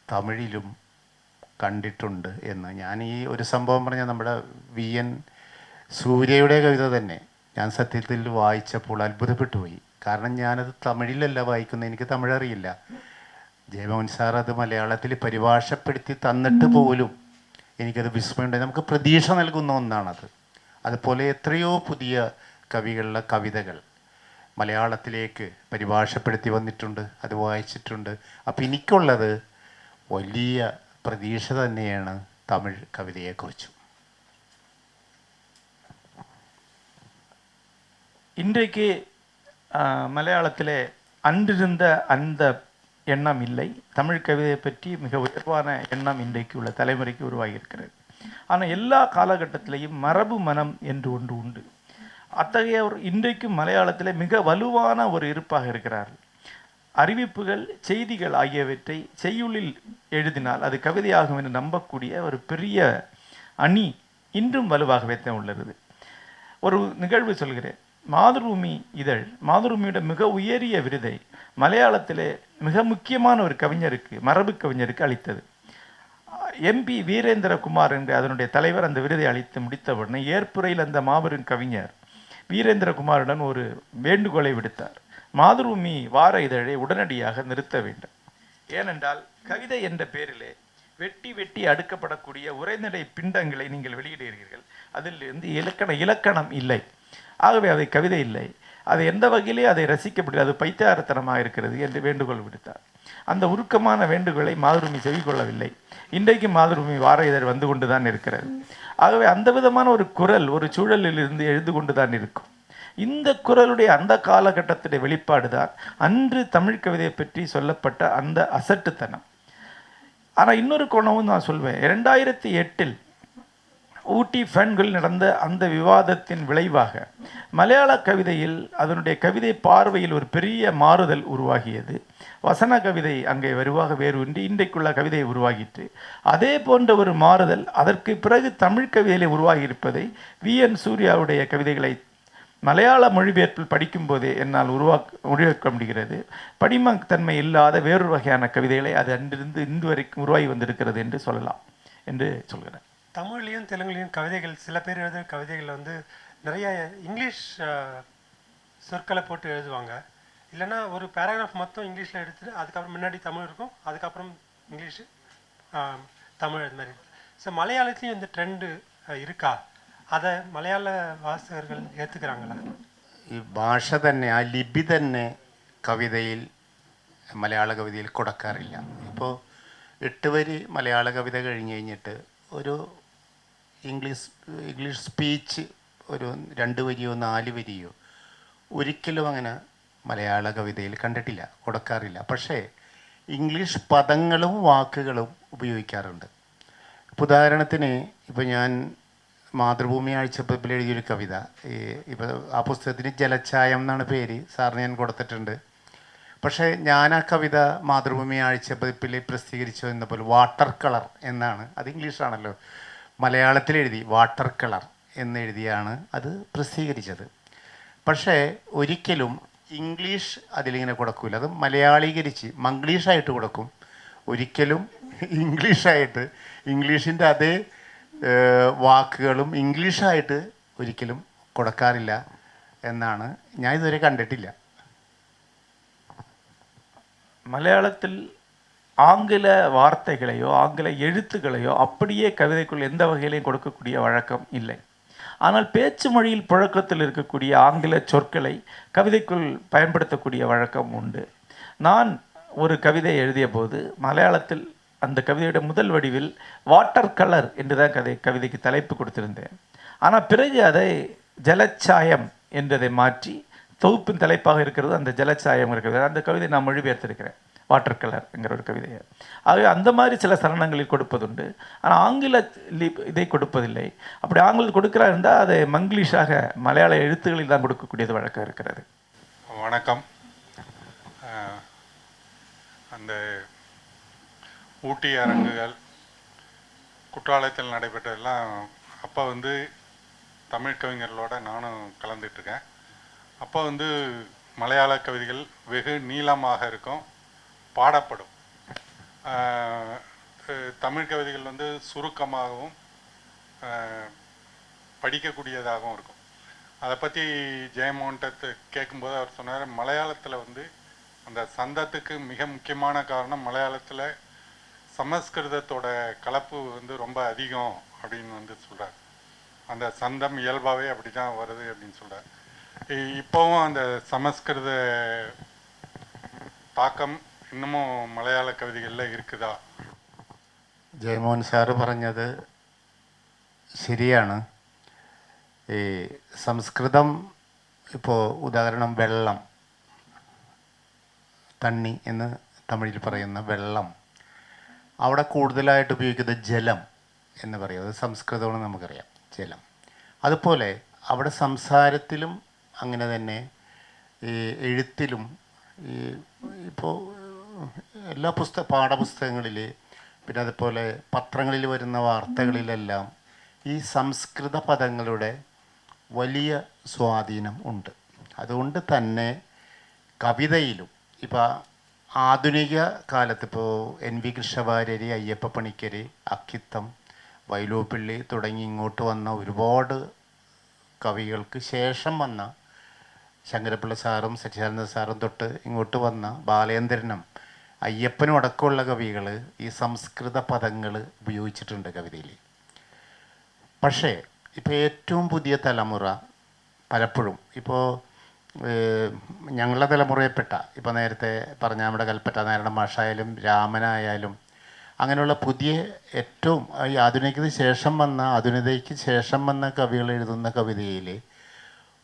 തമിഴിലും കണ്ടിട്ടുണ്ട് എന്ന് ഞാൻ ഈ ഒരു സംഭവം പറഞ്ഞാൽ നമ്മുടെ VN സൂര്യയുടെ കവിത തന്നെ ഞാൻ സത്യത്തിൽ വായിച്ചപ്പോൾ അത്ഭുതപ്പെട്ടു പോയി. കാരണം ഞാനത് തമിഴിലല്ല വായിക്കുന്നത്, എനിക്ക് തമിഴ് അറിയില്ല. ജയമോഹൻ സാർ അത് മലയാളത്തിൽ പരിഭാഷപ്പെടുത്തി തന്നിട്ട് പോലും എനിക്കത് വിസ്മയമുണ്ടായി. നമുക്ക് പ്രതീക്ഷ നൽകുന്ന ഒന്നാണത്. അതുപോലെ എത്രയോ പുതിയ കവികളുടെ കവിതകൾ മലയാളത്തിലേക്ക് പരിഭാഷപ്പെടുത്തി വന്നിട്ടുണ്ട്, അത് വായിച്ചിട്ടുണ്ട്. അപ്പം എനിക്കുള്ളത് വലിയ പ്രതീക്ഷ തന്നെയാണ് തമിഴ് കവിതയെക്കുറിച്ചും. இன்றைக்கு மலையாளத்திலே அன்றிருந்த அந்த எண்ணம் இல்லை. தமிழ் கவிதையை பற்றி மிக உயர்வான எண்ணம் இன்றைக்கு உள்ள தலைமுறைக்கு உருவாகி இருக்கிறது. ஆனால் எல்லா காலகட்டத்திலையும் மரபு மனம் என்று ஒன்று உண்டு. அத்தகைய ஒரு இன்றைக்கும் மலையாளத்திலே மிக வலுவான ஒரு இருப்பாக இருக்கிறார்கள். அறிவிப்புகள், செய்திகள் ஆகியவற்றை செய்யுளில் எழுதினால் அது கவிதையாகும் என்று நம்பக்கூடிய ஒரு பெரிய அணி இன்றும் வலுவாகவே தான் உள்ளது. ஒரு நிகழ்வு சொல்கிறேன். மாதృభూமி இதழ், மாதృభూமியோட மிக உயரிய விருதை மலையாளத்திலே மிக முக்கியமான ஒரு கவிஞருக்கு, மரபு கவிஞருக்கு அளித்தது. MP வீரேந்திரகுமார் என்ற அதனுடைய தலைவர் அந்த விருதை அளித்து முடித்தவுடனே ஏற்புரையில் அந்த மாபெரும் கவிஞர் வீரேந்திரகுமாருடன் ஒரு வேண்டுகோளை விடுத்தார். மாதృభూமி வார இதழை உடனடியாக நிறுத்த வேண்டும். ஏனென்றால் கவிதை என்ற பெயரிலே வெட்டி வெட்டி அடுக்கப்படக்கூடிய உரைநடை பிண்டங்களை நீங்கள் வெளியிடுகிறீர்கள். அதில் இருந்து இலக்கணம் இல்லை. ஆகவே அதை கவிதை இல்லை, அது எந்த வகையிலே அதை ரசிக்கப்பட்டது, அது பைத்தியாரத்தனமாக இருக்கிறது என்று வேண்டுகோள் விடுத்தார். அந்த உருக்கமான வேண்டுகோளை மாதృభూமி செவிக்கொள்ளவில்லை. இன்றைக்கு மாதృభూமி வார இதழ் வந்து கொண்டு தான் இருக்கிறது. ஆகவே அந்த விதமான ஒரு குரல் ஒரு சூழலில் இருந்து எழுந்து கொண்டு தான் இருக்கும். இந்த குரலுடைய அந்த காலகட்டத்துடைய வெளிப்பாடு தான் அன்று தமிழ் கவிதையை பற்றி சொல்லப்பட்ட அந்த அசட்டுத்தனம். ஆனால் இன்னொரு கோணமும் நான் சொல்வேன், 2008 ஊட்டி ஃபேன்கள் நடந்த அந்த விவாதத்தின் விளைவாக மலையாள கவிதையில் அதனுடைய கவிதை பார்வையில் ஒரு பெரிய மாறுதல் உருவாகியது. வசன கவிதை அங்கே வருவாக வேரூன்றி இன்றைக்குள்ள கவிதை உருவாகிற்று. அதே போன்ற ஒரு மாறுதல் அதற்கு பிறகு தமிழ் கவிதையிலே உருவாகியிருப்பதை VN சூர்யாவுடைய கவிதைகளை மலையாள மொழிபெயர்ப்பில் படிக்கும்போதே என்னால் உருவாக்க முடிகிறது. படிமத்தன்மை இல்லாத வேறொரு வகையான கவிதைகளை அது அன்றிருந்து இன்று வரைக்கும் உருவாகி வந்திருக்கிறது என்று சொல்லலாம் என்று சொல்கிறேன். தமிழ்லையும் தெலுங்குலையும் கவிதைகள், சில பேர் எழுதுகிற கவிதைகளில் வந்து நிறைய இங்கிலீஷ் சொற்களை போட்டு எழுதுவாங்க. இல்லைன்னா ஒரு பேராகிராஃப் மொத்தம் இங்கிலீஷில் எடுத்துகிட்டு அதுக்கப்புறம் முன்னாடி தமிழ் இருக்கும், அதுக்கப்புறம் இங்கிலீஷு தமிழ் அது மாதிரி. ஸோ மலையாளத்துலேயும் இந்த ட்ரெண்டு இருக்கா? அதை മലയാള വാസകர்கள் ഏറ്റുക്கிறாங்களா? ഈ ഭാഷ തന്നെ, ആ ലിപി തന്നെ കവിതയിൽ, മലയാള കവിതയിൽ കൊടുക്കാറില്ല. ഇപ്പോൾ 8 വരി മലയാള കവിത കഴിഞ്ഞ് കഴിഞ്ഞിട്ട് ഒരു ഇംഗ്ലീഷ് സ്പീച്ച് ഒരു 2 വരിയോ 4 വരിയോ ഒരിക്കലും അങ്ങനെ മലയാള കവിതയിൽ കണ്ടിട്ടില്ല, കൊടുക്കാറില്ല. പക്ഷേ ഇംഗ്ലീഷ് പദങ്ങളും വാക്കുകളും ഉപയോഗിക്കാറുണ്ട്. ഉദാഹരണത്തിന് ഇപ്പോൾ ഞാൻ മാതൃഭൂമി ആഴ്ചപ്പതിപ്പിൽ എഴുതിയൊരു കവിത, ഇപ്പോൾ ആ പുസ്തകത്തിന് ജലച്ചായം എന്നാണ് പേര്, സാറിന് ഞാൻ കൊടുത്തിട്ടുണ്ട്. പക്ഷേ ഞാൻ ആ കവിത മാതൃഭൂമി ആഴ്ചപ്പതിപ്പിൽ പ്രസിദ്ധീകരിച്ചു എന്നപ്പോൾ വാട്ടർ കളർ എന്നാണ്, അത് ഇംഗ്ലീഷാണല്ലോ, മലയാളത്തിൽ എഴുതി വാട്ടർ കളർ എന്നെഴുതിയാണ് അത് പ്രസിദ്ധീകരിച്ചത്. പക്ഷേ ഒരിക്കലും ഇംഗ്ലീഷ് അതിലിങ്ങനെ കൊടുക്കില്ല, അത് മലയാളീകരിച്ച് മംഗ്ലീഷായിട്ട് കൊടുക്കും. ഒരിക്കലും ഇംഗ്ലീഷായിട്ട് ഇംഗ്ലീഷിൻ്റെ അതേ വാക്കുകളും ഇംഗ്ലീഷായിട്ട് ഒരിക്കലും കൊടുക്കാറില്ല എന്നാണ് ഞാൻ ഇതുവരെ കണ്ടിട്ടില്ല. மலையாளத்தில் ஆங்கில வார்த்தைகளையோ ஆங்கில எழுத்துக்களையோ அப்படியே கவிதைக்குள் எந்த வகையிலையும் கொடுக்கக்கூடிய வழக்கம் இல்லை. ஆனால் பேச்சு மொழியில் புழக்கத்தில் இருக்கக்கூடிய ஆங்கில சொற்களை கவிதைக்குள் பயன்படுத்தக்கூடிய வழக்கம் உண்டு. நான் ஒரு கவிதை எழுதிய போது மலையாளத்தில் அந்த கவிதையோட முதல் வடிவில் வாட்டர் கலர் என்று தான் கவிதைக்கு தலைப்பு கொடுத்திருந்தேன். ஆனால் பிறகு அதை ஜலச்சாயம் என்றதை மாற்றி தொகுப்பின் தலைப்பாக இருக்கிறது அந்த ஜலச்சாயம் இருக்கிறது. அந்த கவிதை நான் மொழிபெயர்த்திருக்கிறேன், வாட்டர் கலர்ங்கிற ஒரு கவிதையை. ஆகவே அந்த மாதிரி சில சரணங்களில் கொடுப்பதுண்டு. ஆனால் ஆங்கில இதை கொடுப்பதில்லை. அப்படி ஆங்கிலம் கொடுக்கிறா இருந்தால் அதை மங்கிலீஷாக மலையாள எழுத்துக்களில் தான் கொடுக்கக்கூடியது வழக்கம் இருக்கிறது. வணக்கம். அந்த ஊட்டி அரங்குகள் குற்றாலத்தில் நடைபெற்றதெல்லாம் அப்போ வந்து தமிழ் கவிஞர்களோட நானும் கலந்துட்டுருக்கேன். அப்போ வந்து மலையாள கவிதைகள் வெகு நீளமாக இருக்கும், பாடப்படும். தமிழ் கவிதைகள் வந்து சுருக்கமாகவும் படிக்கக்கூடியதாகவும் இருக்கும். அதை பற்றி ஜெயமோகன்கிட்ட கேட்கும்போது அவர் சொன்னார், மலையாளத்தில் வந்து அந்த சந்தத்துக்கு மிக முக்கியமான காரணம் மலையாளத்தில் சமஸ்கிருதத்தோட கலப்பு வந்து ரொம்ப அதிகம் அப்படின்னு வந்து சொல்கிறார். அந்த சந்தம் இயல்பாகவே அப்படி தான் வருது அப்படின்னு சொல்கிறார். இப்போவும் அந்த சமஸ்கிருத தாக்கம் இன்னமும் മലയാള കവിതകളിൽ இருக்குதா? ജയമോഹൻ സാറ് പറഞ്ഞത് ശരിയാണ്. ഈ സംസ്കൃതം ഇപ്പോൾ ഉദാഹരണം വെള്ളം, തണ്ണി എന്ന് തമിഴിൽ പറയുന്ന വെള്ളം, അവിടെ കൂടുതലായിട്ട് ഉപയോഗിക്കുന്നത് ജലം എന്ന് പറയും. അത് സംസ്കൃതമാണെന്ന് നമുക്കറിയാം, ജലം. അതുപോലെ അവിടെ സംസാരത്തിലും അങ്ങനെ തന്നെ, ഈ എഴുത്തിലും, ഈ ഇപ്പോൾ എല്ലാ പാഠപുസ്തകങ്ങളിൽ, പിന്നെ അതുപോലെ പത്രങ്ങളിൽ വരുന്ന വാർത്തകളിലെല്ലാം ഈ സംസ്കൃത പദങ്ങളുടെ വലിയ സ്വാധീനം ഉണ്ട്. അതുകൊണ്ട് തന്നെ കവിതയിലും ഇപ്പോൾ ആധുനിക കാലത്ത് ഇപ്പോൾ NV കൃഷ്ണവാര്യർ, അയ്യപ്പ പണിക്കർ, അക്കിത്തം, വൈലോപ്പിള്ളി തുടങ്ങി ഇങ്ങോട്ട് വന്ന ഒരുപാട് കവികൾക്ക് ശേഷം വന്ന ശങ്കരപ്പിള്ള സാറും സച്ചിദാനന്ദ സാറും തൊട്ട് ഇങ്ങോട്ട് വന്ന ബാലേന്ദ്രനും അയ്യപ്പനും അടക്കമുള്ള കവികൾ ഈ സംസ്കൃത പദങ്ങൾ ഉപയോഗിച്ചിട്ടുണ്ട് കവിതയിൽ. പക്ഷേ ഇപ്പോൾ ഏറ്റവും പുതിയ തലമുറ പലപ്പോഴും ഇപ്പോൾ ഞങ്ങളുടെ തലമുറയിൽപ്പെട്ട, ഇപ്പോൾ നേരത്തെ പറഞ്ഞ നമ്മുടെ കൽപ്പറ്റ നാരായണ മാഷായാലും രാമനായാലും അങ്ങനെയുള്ള പുതിയ ഏറ്റവും ഈ ആധുനികതയ്ക്ക് ശേഷം വന്ന കവികൾ എഴുതുന്ന കവിതയിൽ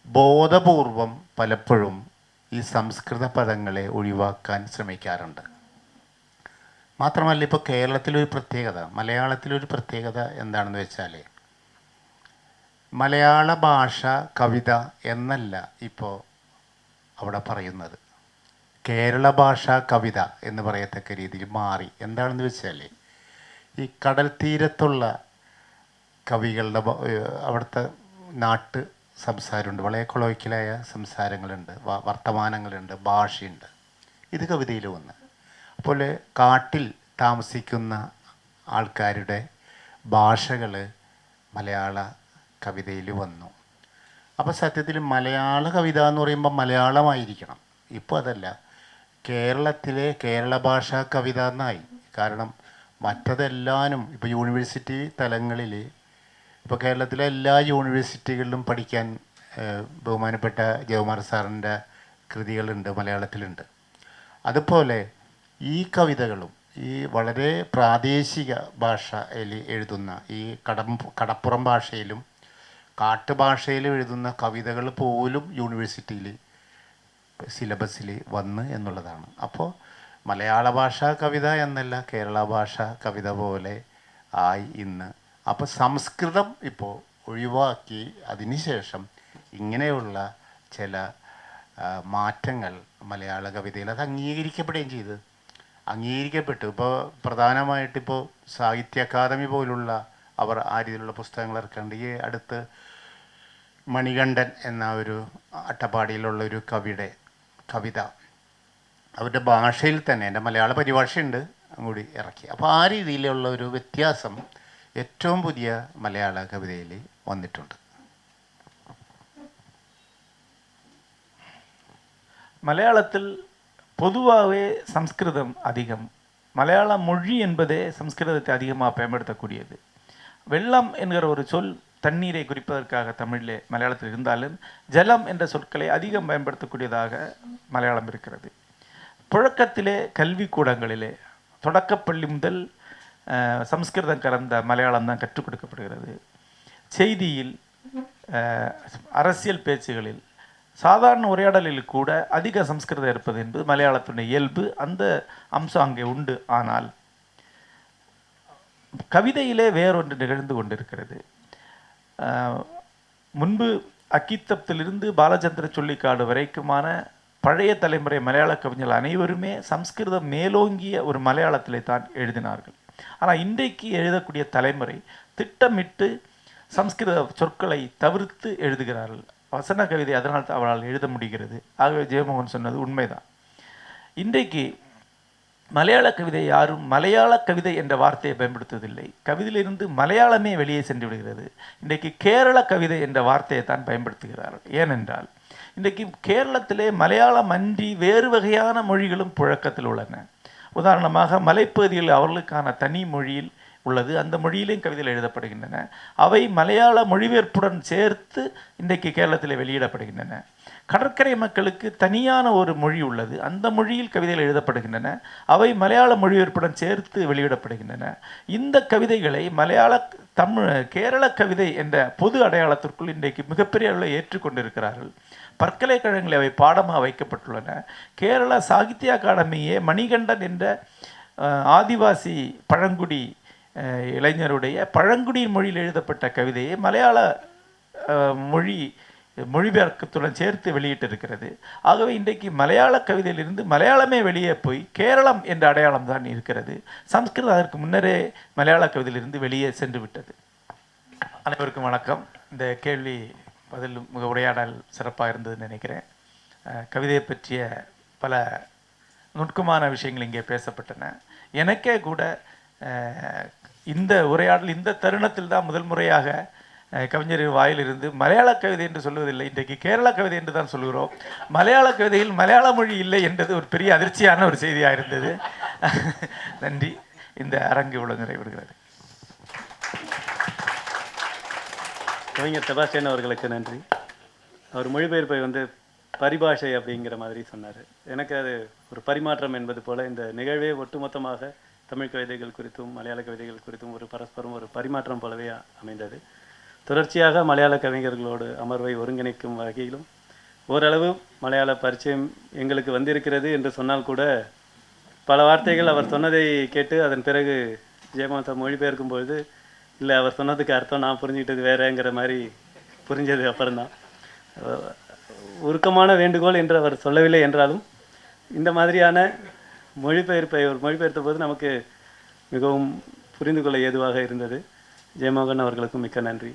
ബോധപൂർവം പലപ്പോഴും ഈ സംസ്കൃത പദങ്ങളെ ഒഴിവാക്കാൻ ശ്രമിക്കാറുണ്ട്. മാത്രമല്ല ഇപ്പോൾ കേരളത്തിലൊരു പ്രത്യേകത, മലയാളത്തിലൊരു പ്രത്യേകത എന്താണെന്ന് വെച്ചാൽ മലയാള ഭാഷ കവിത എന്നല്ല ഇപ്പോൾ അവിടെ പറയുന്നത്, കേരള ഭാഷാ കവിത എന്ന് പറയത്തക്ക രീതിയിൽ മാറി. എന്താണെന്ന് വെച്ചാൽ ഈ കടൽ തീരത്തുള്ള കവികളുടെ അവിടുത്തെ നാട്ട് സംസാരമുണ്ട്, വളരെ കൊളോക്കിയലായ സംസാരങ്ങളുണ്ട്, വർത്തമാനങ്ങളുണ്ട്, ഭാഷയുണ്ട്. ഇത് കവിതയിൽ വന്ന് അതുപോലെ കാട്ടിൽ താമസിക്കുന്ന ആൾക്കാരുടെ ഭാഷകൾ മലയാള കവിതയിൽ വന്നു. അപ്പോൾ സത്യത്തിൽ മലയാള കവിത എന്ന് പറയുമ്പോൾ മലയാളമായിരിക്കണം. ഇപ്പോൾ അതല്ല, കേരളത്തിലെ കേരള ഭാഷാ കവിത എന്നായി. കാരണം മറ്റതെല്ലാനും ഇപ്പോൾ യൂണിവേഴ്സിറ്റി തലങ്ങളിൽ, ഇപ്പോൾ കേരളത്തിലെ എല്ലാ യൂണിവേഴ്സിറ്റികളിലും പഠിക്കാൻ ബഹുമാനപ്പെട്ട ജയകുമാർ സാറിൻ്റെ കൃതികളുണ്ട്, മലയാളത്തിലുണ്ട്. അതുപോലെ ഈ കവിതകളും ഈ വളരെ പ്രാദേശിക ഭാഷയിൽ എഴുതുന്ന ഈ കടപ്പുറം ഭാഷയിലും കാട്ടുഭാഷയിലും എഴുതുന്ന കവിതകൾ പോലും യൂണിവേഴ്സിറ്റിയിൽ സിലബസിൽ വന്ന് എന്നുള്ളതാണ്. അപ്പോൾ മലയാള ഭാഷാ കവിത എന്നല്ല, കേരള ഭാഷാ കവിത പോലെ ആയി ഇന്ന്. അപ്പോൾ സംസ്കൃതം ഇപ്പോൾ ഒഴിവാക്കി അതിനുശേഷം ഇങ്ങനെയുള്ള ചില മാറ്റങ്ങൾ മലയാള കവിതയിൽ അത് അംഗീകരിക്കപ്പെടുകയും ചെയ്ത് അംഗീകരിക്കപ്പെട്ടു. ഇപ്പോൾ പ്രധാനമായിട്ടിപ്പോൾ സാഹിത്യ അക്കാദമി പോലുള്ള അവർ ആ രീതിയിലുള്ള പുസ്തകങ്ങൾ ഇറക്കുന്നുണ്ട്. ഈ അടുത്ത് മണികണ്ഠൻ എന്ന ഒരു അട്ടപ്പാടിയിലുള്ള ഒരു കവിത അവരുടെ ഭാഷയിൽ തന്നെ, എൻ്റെ മലയാള പരിഭാഷയുണ്ട് കൂടി ഇറക്കി. അപ്പോൾ ആ രീതിയിലുള്ള ഒരു വ്യത്യാസം ഏറ്റവും പുതിയ മലയാള കവിതയിൽ വന്നിട്ടുണ്ട്. மலையாளத்தில் பொதுவாகவே சம்ஸ்கிருதம் அதிகம். மலையாள மொழி என்பதே சம்ஸ்கிருதத்தை அதிகமாக பயன்படுத்தக்கூடியது. வெள்ளம் என்கிற ஒரு சொல் தண்ணீரை குறிப்பதற்காக தமிழிலே மலையாளத்தில் இருந்தாலும் ஜலம் என்ற சொற்களை அதிகம் பயன்படுத்தக்கூடியதாக மலையாளம் இருக்கிறது. புழக்கத்திலே கல்விக்கூடங்களிலே தொடக்கப்பள்ளி முதல் சம்ஸ்கிருதம் கலந்த மலையாளம் தான் கற்றுக் கொடுக்கப்படுகிறது. செய்தியில், அரசியல் பேச்சுகளில், சாதாரண உரையாடலில் கூட அதிக சம்ஸ்கிருதம் இருப்பது என்பது மலையாளத்துடைய இயல்பு. அந்த அம்சம் அங்கே உண்டு. ஆனால் கவிதையிலே வேறொன்று நிகழ்ந்து கொண்டிருக்கிறது. முன்பு அக்கித்தப்திலிருந்து பாலச்சந்திர சொல்லிக்காடு வரைக்குமான பழைய தலைமுறை மலையாள கவிஞர்கள் அனைவருமே சம்ஸ்கிருதம் மேலோங்கிய ஒரு மலையாளத்திலே தான் எழுதினார்கள். ஆனால் இன்றைக்கு எழுதக்கூடிய தலைமுறை திட்டமிட்டு சம்ஸ்கிருத சொற்களை தவிர்த்து எழுதுகிறார்கள். வசன கவிதை அதனால் தான் அவரால் எழுத முடிகிறது. ஆகவே ஜெயமோகன் சொன்னது உண்மைதான். இன்றைக்கு மலையாள கவிதை யாரும் மலையாள கவிதை என்ற வார்த்தையை பயன்படுத்துவதில்லை. கவிதையிலிருந்து மலையாளமே வெளியே சென்று விடுகிறது. இன்றைக்கு கேரள கவிதை என்ற வார்த்தையை தான் பயன்படுத்துகிறார்கள். ஏனென்றால் இன்றைக்கு கேரளத்திலே மலையாளம் அன்றி வேறு வகையான மொழிகளும் புழக்கத்தில் உள்ளன. உதாரணமாக மலைப்பகுதியில் அவர்களுக்கான தனி மொழியில் உள்ளது, அந்த மொழியிலேயும் கவிதைகள் எழுதப்படுகின்றன. அவை மலையாள மொழிபெயர்ப்புடன் சேர்த்து இன்றைக்கு கேரளத்தில் வெளியிடப்படுகின்றன. கடற்கரை மக்களுக்கு தனியான ஒரு மொழி உள்ளது, அந்த மொழியில் கவிதைகள் எழுதப்படுகின்றன. அவை மலையாள மொழிபெயர்ப்புடன் சேர்த்து வெளியிடப்படுகின்றன. இந்த கவிதைகளை கேரள கவிதை என்ற பொது அடையாளத்திற்குள் இன்றைக்கு மிகப்பெரிய அளவில் ஏற்றுக்கொண்டிருக்கிறார்கள். பல்கலைக்கழகங்களில் அவை பாடமாக வைக்கப்பட்டுள்ளன. கேரள சாகித்ய அகாடமியே மணிகண்டன் என்ற ஆதிவாசி பழங்குடி இளைஞருடைய பழங்குடியின் மொழியில் எழுதப்பட்ட கவிதையை மலையாள மொழிபெயர்க்கத்துடன் சேர்த்து வெளியிட்டிருக்கிறது. ஆகவே இன்றைக்கு மலையாள கவிதையிலிருந்து மலையாளமே வெளியே போய் கேரளம் என்ற அடையாளம் தான் இருக்கிறது. சம்ஸ்கிருதம் அதற்கு முன்னரே மலையாள கவிதையிலிருந்து வெளியே சென்று விட்டது. அனைவருக்கும் வணக்கம். இந்த கேள்வி பதில் உரையாடல் சிறப்பாக இருந்ததுன்னு நினைக்கிறேன். கவிதையை பற்றிய பல நுட்பமான விஷயங்கள் இங்கே பேசப்பட்டன. எனக்கே கூட இந்த உரையாடல் இந்த தருணத்தில் தான் முதல் முறையாக கவிஞரின் வாயிலிருந்து மலையாள கவிதை என்று சொல்வதில்லை, இன்றைக்கு கேரள கவிதை என்று தான் சொல்கிறோம். மலையாள கவிதையில் மலையாள மொழி இல்லை என்றது ஒரு பெரிய அதிர்ச்சியான ஒரு செய்தியாக இருந்தது. நன்றி. இந்த அரங்கு இவ்வளவு நிறைவேறுகிறது. கவிஞர் செபாஸ்டியன் அவர்களுக்கு நன்றி. அவர் மொழிபெயர்ப்பை பரிபாஷை அப்படிங்கிற மாதிரி சொன்னார். எனக்கு அது ஒரு பரிமாற்றம் என்பது போல் இந்த நிகழ்வே ஒட்டுமொத்தமாக தமிழ் கவிதைகள் குறித்தும் மலையாள கவிதைகள் குறித்தும் ஒரு பரஸ்பரம் ஒரு பரிமாற்றம் போலவே அமைந்தது. தொடர்ச்சியாக மலையாள கவிஞர்களோடு அமர்வை ஒருங்கிணைக்கும் வகையிலும் ஓரளவு மலையாள பரிச்சயம் எங்களுக்கு வந்திருக்கிறது என்று சொன்னால் கூட பல வார்த்தைகள் அவர் சொன்னதை கேட்டு அதன் பிறகு ஜெயமோகன் மொழிபெயர்க்கும் பொழுது இல்லை அவர் சொன்னதுக்கு அர்த்தம் நான் புரிஞ்சுக்கிட்டது வேறேங்கிற மாதிரி புரிஞ்சது அப்புறம்தான். உருக்கமான வேண்டுகோள் என்று அவர் சொல்லவில்லை என்றாலும் இந்த மாதிரியான மொழிபெயர்ப்பை ஒரு மொழிபெயர்த்த போது நமக்கு மிகவும் புரிந்து கொள்ள ஏதுவாக இருந்தது. ஜெயமோகன் அவர்களுக்கும் மிக்க நன்றி.